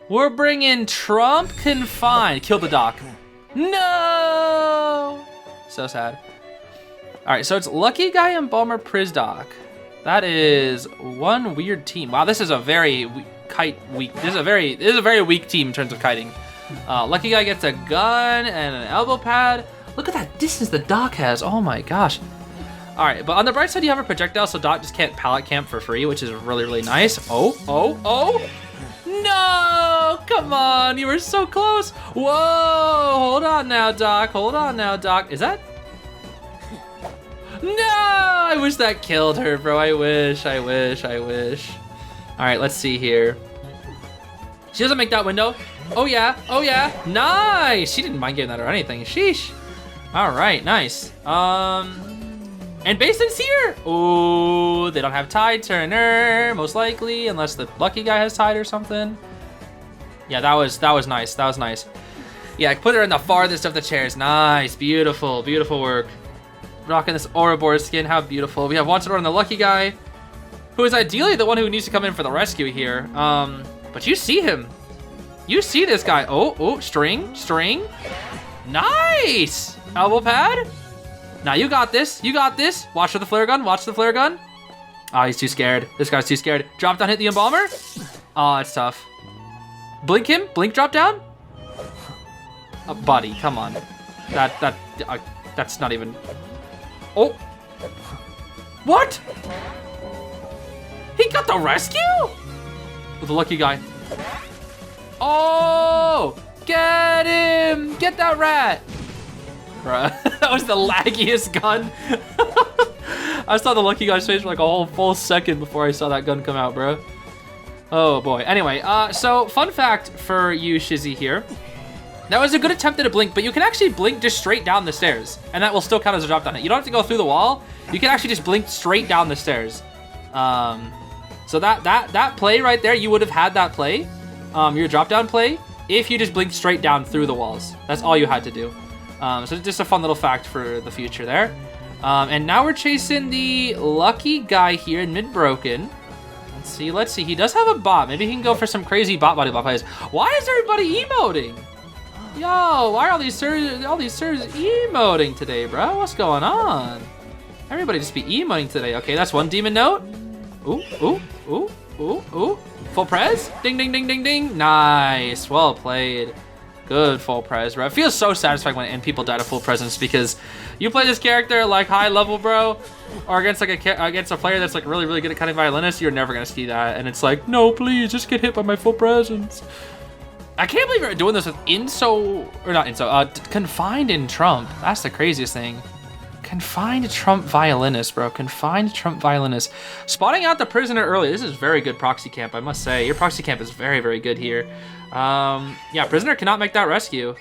We're bringing Trump Confined. Kill the Doc. No! So sad. All right, so it's Lucky Guy, Embalmer, Priz Doc. That is one weird team. Wow, this is a very weak. This is a very weak team in terms of kiting. Lucky Guy gets a gun and an elbow pad. Look at that distance the Doc has. Oh my gosh. All right, but on the bright side, you have a projectile, so Doc just can't pallet camp for free, which is really, really nice. Oh. No, come on, you were so close. Whoa, hold on now, Doc. Hold on now, Doc. Is that? No, I wish that killed her, bro. I wish. All right, let's see here. She doesn't make that window. Oh yeah, nice. She didn't mind getting that or anything, sheesh. All right, nice. And Basin's here. Oh, they don't have Tide Turner, most likely, unless the Lucky Guy has Tide or something. Yeah, that was nice. That was nice. Yeah, put her in the farthest of the chairs. Nice, beautiful work. Rocking this Ouroboros skin, how beautiful. We have Wanted on the Lucky Guy, who is ideally the one who needs to come in for the rescue here. But you see him. You see this guy. Oh, string. Nice. Elbow pad. Now you got this. Watch for the flare gun. Oh, he's too scared. This guy's too scared. Drop down, hit the Embalmer. Oh, it's tough. Blink him. Blink drop down. Buddy, come on. That's not even. Oh. What? He got the rescue? With the Lucky Guy. Oh, get him. Get that rat. Bruh, that was the laggiest gun. I saw the Lucky Guy's face for like a whole full second before I saw that gun come out, bro. Oh boy. Anyway, so fun fact for you, Schizzy here. That was a good attempt at a blink, but you can actually blink just straight down the stairs, and that will still count as a drop down hit. You don't have to go through the wall. You can actually just blink straight down the stairs. So that play right there, you would have had that play, your drop down play, if you just blinked straight down through the walls. That's all you had to do. So just a fun little fact for the future there. And now we're chasing the Lucky Guy here in mid-broken. Let's see. He does have a bot. Maybe he can go for some crazy bot body bot plays. Why is everybody emoting? Yo, why are all these sirs emoting today, bro? What's going on? Everybody just be emoting today. Okay, that's one demon note. Ooh, ooh, ooh, ooh, ooh. Full pres? Ding, ding, ding, ding, ding. Nice, well played. Good full pres, bro. It feels so satisfying when people die to full presence because you play this character like high level, bro, or against like a player that's like really, really good at cutting violinist, you're never gonna see that. And it's like, no, please, just get hit by my full presence. I can't believe you're doing this with Confined in Trump. That's the craziest thing. Confined Trump Violinist, bro. Confined Trump Violinist. Spotting out the prisoner early. This is very good proxy camp, I must say. Your proxy camp is very, very good here. Yeah, prisoner cannot make that rescue.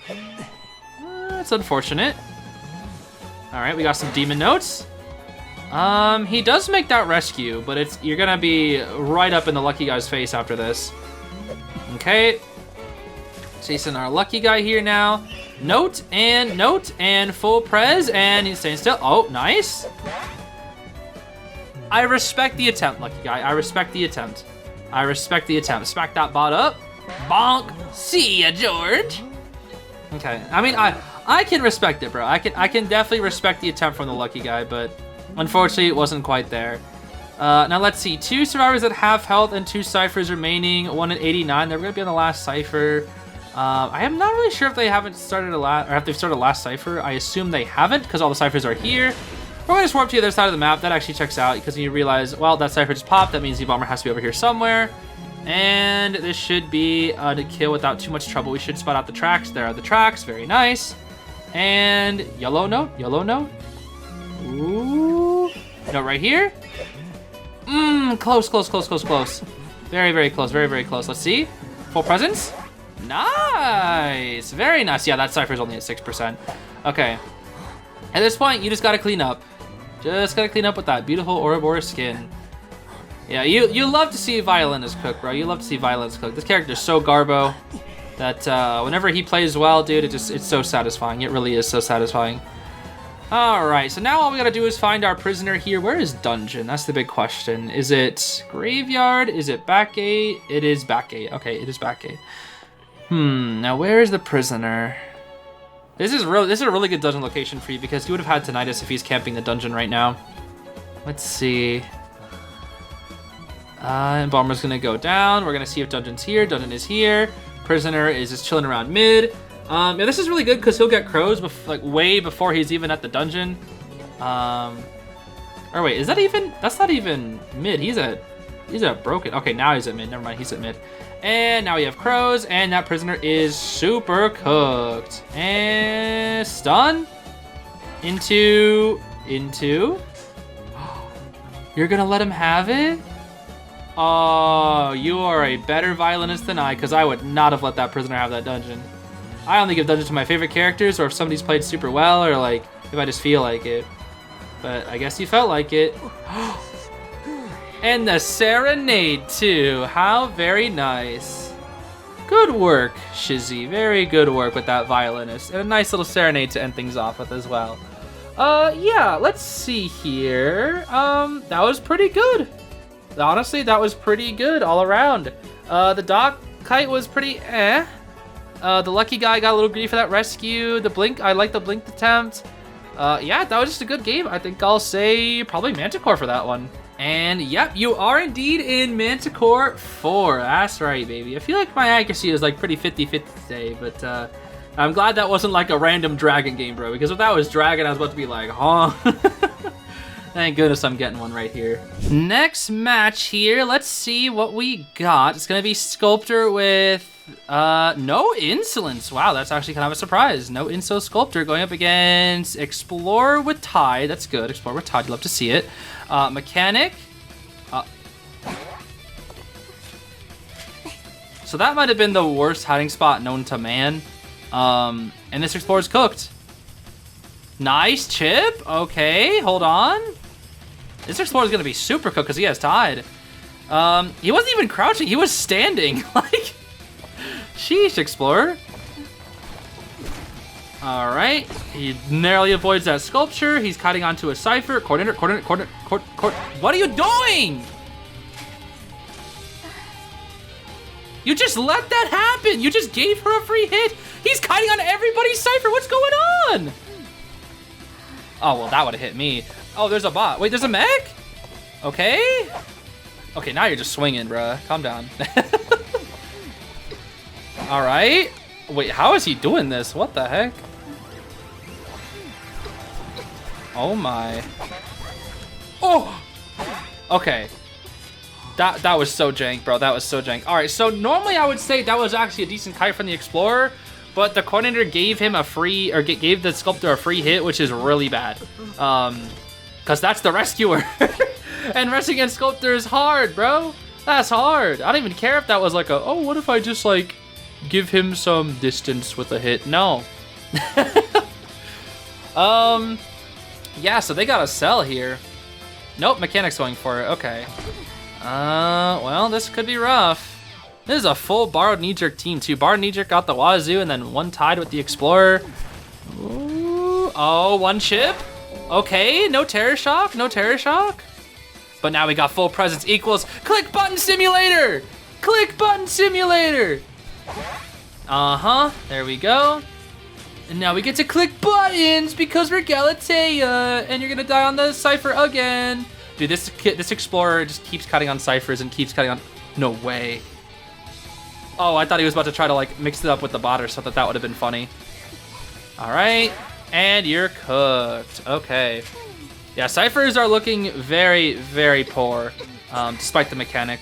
It's unfortunate. All right, we got some demon notes. He does make that rescue, but you're gonna be right up in the lucky guy's face after this. Okay. Chasing our lucky guy here now. Note and full pres, and he's staying still. Oh, nice. I respect the attempt, lucky guy. I respect the attempt. I respect the attempt. Smack that bot up. Bonk. See ya, George. Okay. I mean, I can respect it, bro. I can definitely respect the attempt from the lucky guy, but unfortunately, it wasn't quite there. Now let's see. 2 survivors at half health and 2 ciphers remaining. 1 at 89. They're gonna be on the last cipher. I am not really sure if they haven't started if they've started a last cipher. I assume they haven't because all the ciphers are here. We're gonna just warp to the other side of the map. That actually checks out because you realize, well, that cipher just popped. That means the Embalmer has to be over here somewhere. And this should be a kill without too much trouble. We should spot out the tracks. There are the tracks. Very nice. And yellow note. Yellow note. Ooh. Note right here. Close, close, close, close, close. Very, very close. Very, very close. Let's see. Full presence. Nice. Very nice. Yeah, that cipher's only at 6%. Okay. At this point, you just gotta clean up. Just gotta clean up with that beautiful Ouroboros skin. Yeah, you love to see Violinist cook, bro. You love to see Violinist cook. This character's so garbo that whenever he plays well, dude, it's so satisfying. It really is so satisfying. All right, so now all we gotta do is find our prisoner here. Where is dungeon? That's the big question. Is it graveyard? Is it back gate? It is back gate. Okay, it is back gate. Now where is the prisoner? This is a really good dungeon location for you because you would have had tinnitus if he's camping the dungeon right now. Let's see. Embalmer's gonna go down. We're gonna see if dungeon's here. Dungeon is here. Prisoner is just chilling around mid. Yeah, this is really good because he'll get crows like way before he's even at the dungeon. Or wait, is that even? That's not even mid. He's at broken. Okay, now he's at mid. Never mind, he's at mid. And now we have crows, and that prisoner is super cooked. And stun into. You're gonna let him have it? Oh, you are a better violinist than I, because I would not have let that prisoner have that dungeon. I only give dungeons to my favorite characters, or if somebody's played super well, or like if I just feel like it. But I guess you felt like it. And the serenade too. How very nice. Good work, Schizzy. Very good work with that violinist. And a nice little serenade to end things off with as well. Yeah, let's see here. That was pretty good. Honestly, that was pretty good all around. The dock kite was pretty eh. The lucky guy got a little greedy for that rescue. The blink, I like the blink attempt. Yeah, that was just a good game. I think I'll say probably Manticore for that one. And yep, you are indeed in Manticore 4. That's right, baby. I feel like my accuracy is like pretty 50-50 today, but I'm glad that wasn't like a random dragon game, bro, because if that was dragon, I was about to be like, huh? Thank goodness I'm getting one right here. Next match here, let's see what we got. It's gonna be Sculptor with no insolence. Wow, that's actually kind of a surprise. No inso Sculptor going up against Explorer with Tide. That's good. Explorer with Tide, you love to see it. Mechanic. So that might have been the worst hiding spot known to man. And this Explorer's cooked. Nice chip. Okay, hold on. This Explorer's gonna be super cooked because he has Tide. He wasn't even crouching. He was standing. Like, sheesh, Explorer. All right, he narrowly avoids that Sculpture. He's cutting onto a cipher. Coordinator. What are you doing? You just let that happen. You just gave her a free hit. He's kiting on everybody's cipher. What's going on? Oh, well, that would have hit me. Oh, there's a bot. Wait, there's a mech? Okay. Okay, now you're just swinging, bruh. Calm down. All right. Wait, how is he doing this? What the heck? Oh, my. Oh! Okay. That was so jank, bro. That was so jank. All right, so normally I would say that was actually a decent kite from the Explorer, but the coordinator gave him a free, or gave the Sculptor a free hit, which is really bad. Because that's the Rescuer. And rescuing against Sculptor is hard, bro. That's hard. I don't even care if that was like a, oh, what if I just like give him some distance with a hit? No. Yeah, so they got a sell here. Nope, Mechanic's going for it. Okay. Well, this could be rough. This is a full borrowed knee-jerk team, too. Borrowed knee-jerk got the Wazoo, and then one tied with the Explorer. Ooh. Oh, one chip. Okay, no Terror Shock, no Terror Shock. But now we got full presence equals click button simulator. Click button simulator. Uh-huh, there we go. And now we get to click buttons because we're Galatea, and you're gonna die on the cipher again. Dude, this Explorer just keeps cutting on ciphers and keeps cutting on. No way. Oh, I thought he was about to try to like mix it up with the bot or something. That would have been funny. All right, and you're cooked. Okay. Yeah, ciphers are looking very, very poor, despite the mechanic.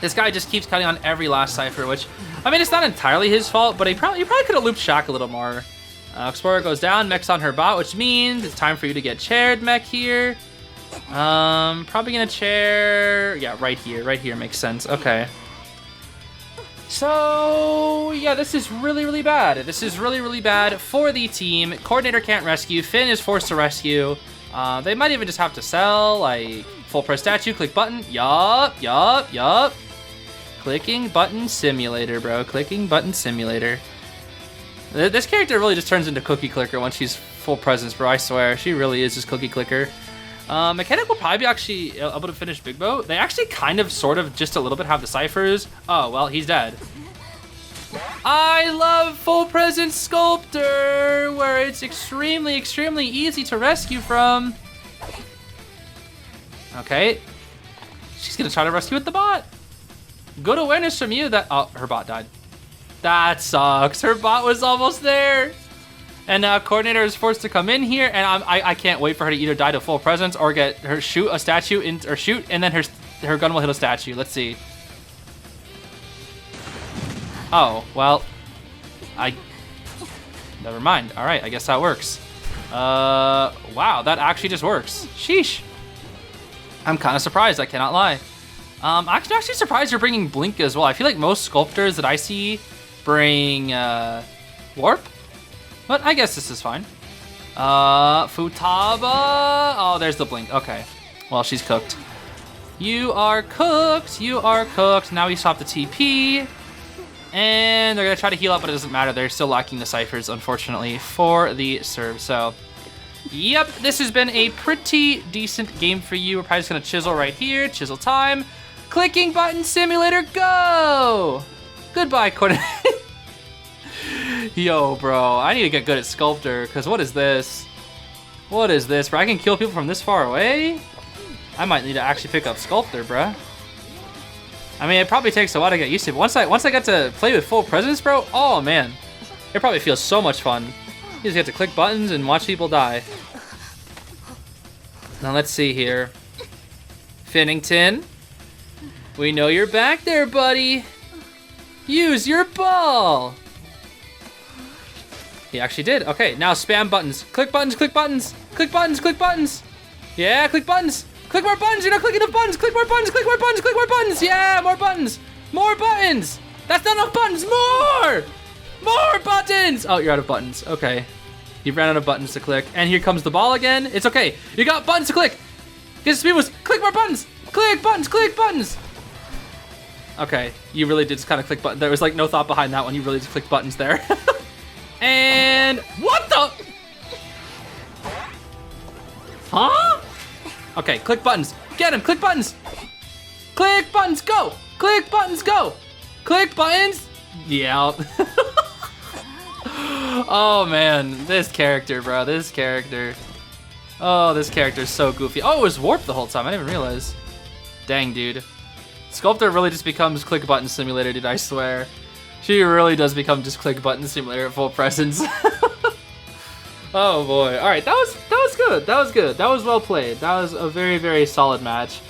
This guy just keeps cutting on every last cipher, which, I mean, it's not entirely his fault, but he probably could have looped Shaq a little more. Explorer goes down, mech's on her bot, which means it's time for you to get chaired, mech here. Probably gonna chair, yeah, right here makes sense, okay. So, yeah, this is really, really bad. This is really, really bad for the team. Coordinator can't rescue, Finn is forced to rescue. They might even just have to sell, like, full press statue, click button, yup. Clicking button simulator, bro, clicking button simulator. This character really just turns into Cookie Clicker once she's full presence, bro, I swear. She really is just Cookie Clicker. Mechanic will probably be actually able to finish Big Boat. They actually kind of, sort of, just a little bit have the ciphers. Oh, well, he's dead. I love full presence Sculptor, where it's extremely, extremely easy to rescue from. Okay. She's gonna try to rescue with the bot. Good awareness from you that, oh, her bot died. That sucks. Her bot was almost there. And now coordinator is forced to come in here, and I can't wait for her to either die to full presence or get her shoot a statue in, or shoot, and then her gun will hit a statue. Let's see. Oh, well, never mind. All right, I guess that works. Wow, that actually just works. Sheesh. I'm kind of surprised, I cannot lie. I'm actually surprised you're bringing Blink as well. I feel like most sculptors that I see bring Warp, but I guess this is fine. Futaba. Oh, there's the Blink. Okay, well, she's cooked. You are cooked. You are cooked. Now we stop the TP. And they're going to try to heal up, but it doesn't matter. They're still lacking the ciphers, unfortunately, for the serve. So, yep, this has been a pretty decent game for you. We're probably just going to chisel right here. Chisel time. Clicking button simulator, go! Goodbye, coordinator. Yo, bro, I need to get good at Sculptor, because what is this? What is this, bro? I can kill people from this far away? I might need to actually pick up Sculptor, bro. I mean, it probably takes a while to get used to, but once I get to play with full presence, bro, oh man, it probably feels so much fun. You just get to click buttons and watch people die. Now let's see here. Finnington, we know you're back there, buddy. Use your ball. He actually did. Okay, now spam buttons. Click buttons, click buttons, click buttons, click buttons. Yeah, click buttons. Click more buttons, you're not clicking enough buttons. Click more buttons, click more buttons, click more buttons. Yeah, more buttons. More buttons. That's not enough buttons. More. More buttons. Oh, you're out of buttons. Okay. You ran out of buttons to click. And here comes the ball again. It's okay. You got buttons to click. Get speed was click more buttons. Click buttons, click buttons. Okay, you really did just kind of click buttons. There was like no thought behind that one. You really just clicked buttons there. And what the? Huh? Okay, click buttons. Get him, click buttons. Click buttons, go. Click buttons, go. Click buttons. Yeah. Oh man, this character, bro. This character. Oh, this character is so goofy. Oh, it was warped the whole time. I didn't even realize. Dang, dude. Sculptor really just becomes click button simulator, dude. I swear. She really does become just click button simulator at full presence. Oh boy. All right, that was good. That was good. That was well played. That was a very, very solid match.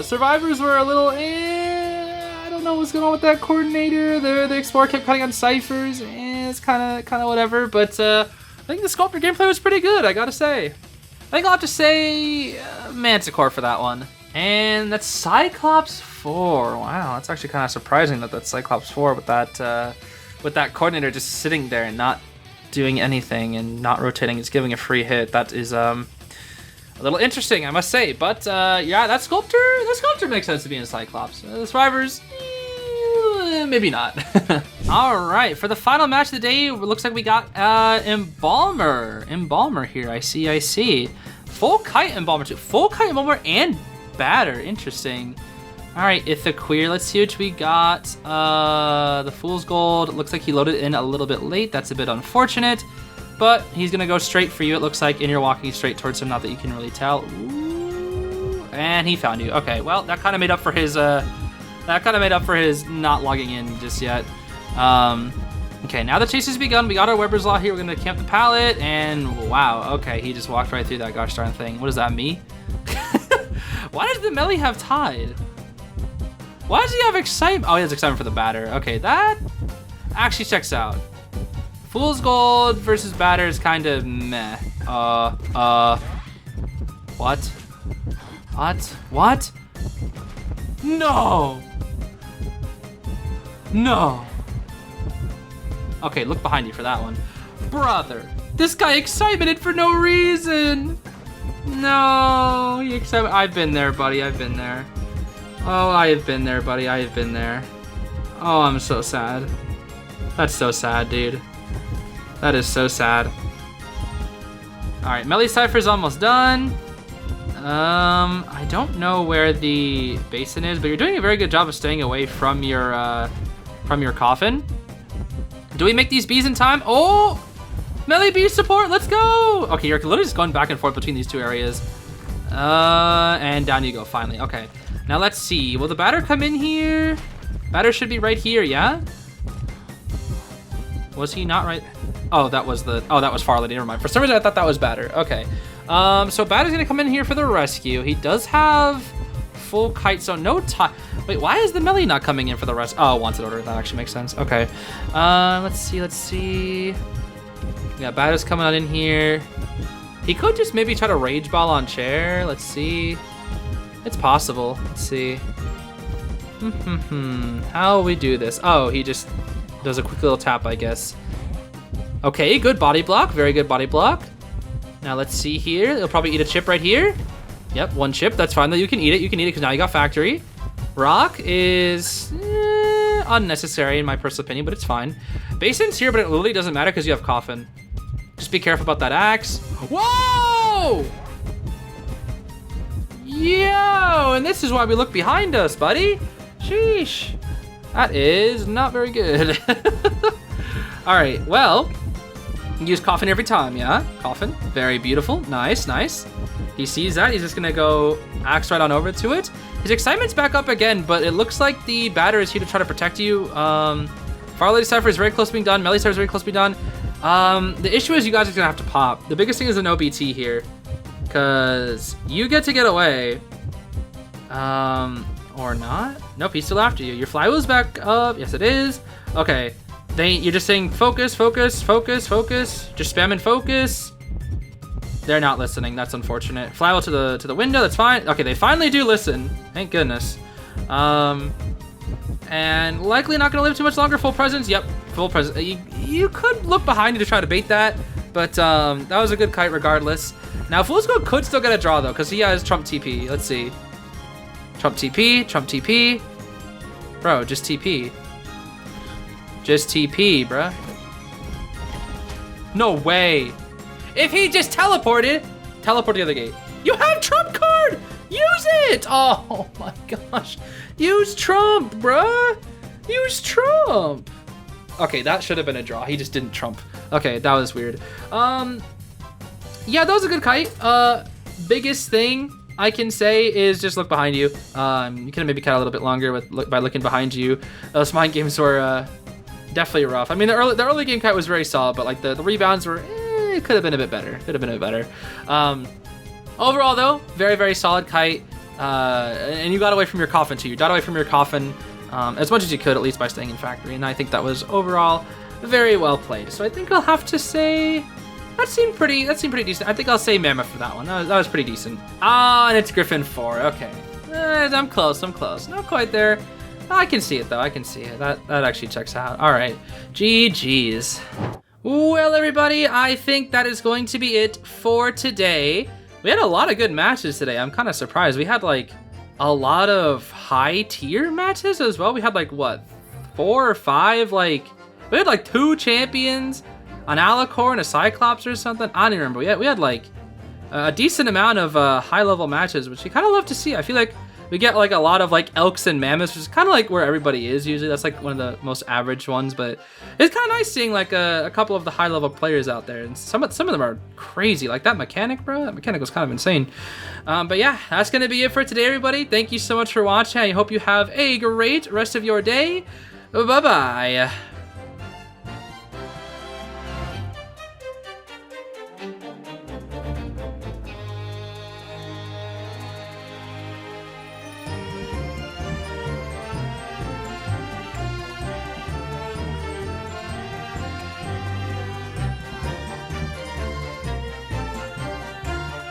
Survivors were a little I don't know what's going on with that coordinator. The Explorer kept cutting on ciphers. It's kind of whatever. But I think the Sculptor gameplay was pretty good, I gotta say. I think I'll have to say Manticore for that one. And that's Cyclops 4. Wow, that's actually kind of surprising that that's Cyclops 4 with that coordinator just sitting there and not doing anything and not rotating. It's giving a free hit. That is a little interesting, I must say. But yeah, that Sculptor makes sense to be in Cyclops. The Survivors, maybe not. All right, for the final match of the day, it looks like we got Embalmer here. I see. Full kite Embalmer too. Full kite Embalmer and batter. Interesting. All right, Ithaqueer. Let's see what we got. The Fool's Gold. It looks like he loaded in a little bit late. That's a bit unfortunate, but he's gonna go straight for you. It looks like, and you're walking straight towards him. Not that you can really tell. Ooh, and he found you. Okay, well that kind of made up for his not logging in just yet. Okay, now the chase has begun. We got our Weber's Law here. We're gonna camp the pallet, and wow. Okay, he just walked right through that gosh darn thing. What is that? Me? Why does the melee have Tide? Why does he have excitement? Oh, he has excitement for the batter. Okay, that actually checks out. Fool's Gold versus batter is kind of meh. What? No. Okay, look behind you for that one. Brother, this guy excitemented for no reason. No, he excited. I've been there, buddy. I've been there. Oh, I have been there, buddy. I have been there. Oh, I'm so sad. That's so sad, dude. That is so sad. All right, melee cipher's almost done. I don't know where the basin is, but you're doing a very good job of staying away from your coffin. Do we make these bees in time? Oh, melee bee support. Let's go. Okay, you're literally just going back and forth between these two areas. And down you go. Finally. Okay. Now let's see. Will the batter come in here? Batter should be right here. Yeah. Was he not right? Oh, that was Farley. Never mind. For some reason, I thought that was batter. Okay. So batter's gonna come in here for the rescue. He does have full kite, so no time. Wait, why is the melee not coming in for the rest? Oh, wanted order. That actually makes sense. Okay. Let's see. Yeah, batter's coming out in here. He could just maybe try to rage ball on chair. Let's see. It's possible. Let's see. How will we do this? Oh, he just does a quick little tap, I guess. Okay, good body block. Very good body block. Now let's see here. He'll probably eat a chip right here. Yep, one chip. That's fine though. You can eat it. You can eat it because now you got factory. Rock is unnecessary in my personal opinion, but it's fine. Basin's here, but it literally doesn't matter because you have coffin. Just be careful about that axe. Whoa! Yo, and this is why we look behind us, buddy. Sheesh. That is not very good. All right, well, use coffin every time, yeah? Coffin, very beautiful, nice. He sees that, he's just gonna go axe right on over to it. His excitement's back up again, but it looks like the batter is here to try to protect you. Farley Cypher is very close to being done, Melee Cypher is very close to being done. The issue is you guys are gonna have to pop. The biggest thing is the no BT here, because you get to get away, or not. Nope, he's still after you. Your flywheel's back up. Yes, it is. Okay, you're just saying focus. Just spamming focus. They're not listening. That's unfortunate. Flywheel to the window. That's fine. Okay, they finally do listen. Thank goodness. And likely not gonna live too much longer. Full presence. Yep, full presence. You could look behind you to try to bait that, but that was a good kite regardless. Now Fool's Gold could still get a draw though, because he has Trump TP. Let's see. Trump TP. Bro, just TP. Just TP, bruh. No way. If he just teleport the other gate. You have Trump card! Use it! Oh my gosh. Use Trump, bruh. Use Trump. Okay, that should have been a draw. He just didn't Trump. Okay, that was weird. Yeah, that was a good kite. Biggest thing I can say is just look behind you. You can maybe cut a little bit longer by looking behind you. Those mind games were definitely rough. I mean, the early game kite was very solid, but like the rebounds were, it could have been a bit better. Could have been a bit better. Overall though, very, very solid kite. And you got away from your coffin too. You got away from your coffin as much as you could, at least by staying in factory. And I think that was overall very well played. So I think I'll have to say that seemed pretty decent. I think I'll say Mammoth for that one. That was pretty decent. And it's Griffin 4. Okay. I'm close. Not quite there. I can see it though. I can see it. That actually checks out. All right. GG's. Well, everybody, I think that is going to be it for today. We had a lot of good matches today. I'm kind of surprised. We had like a lot of high tier matches as well. We had like what, 4 or 5? Like we had like 2 champions, an Alicore and a Cyclops or something. I don't even remember. We had like a decent amount of high level matches, which you kind of love to see. I feel like we get like a lot of like Elks and Mammoths, which is kind of like where everybody is usually. That's like one of the most average ones, but it's kind of nice seeing like a couple of the high level players out there. And some of them are crazy. Like that mechanic, bro. That mechanic was kind of insane. But yeah, that's going to be it for today, everybody. Thank you so much for watching. I hope you have a great rest of your day. Bye-bye.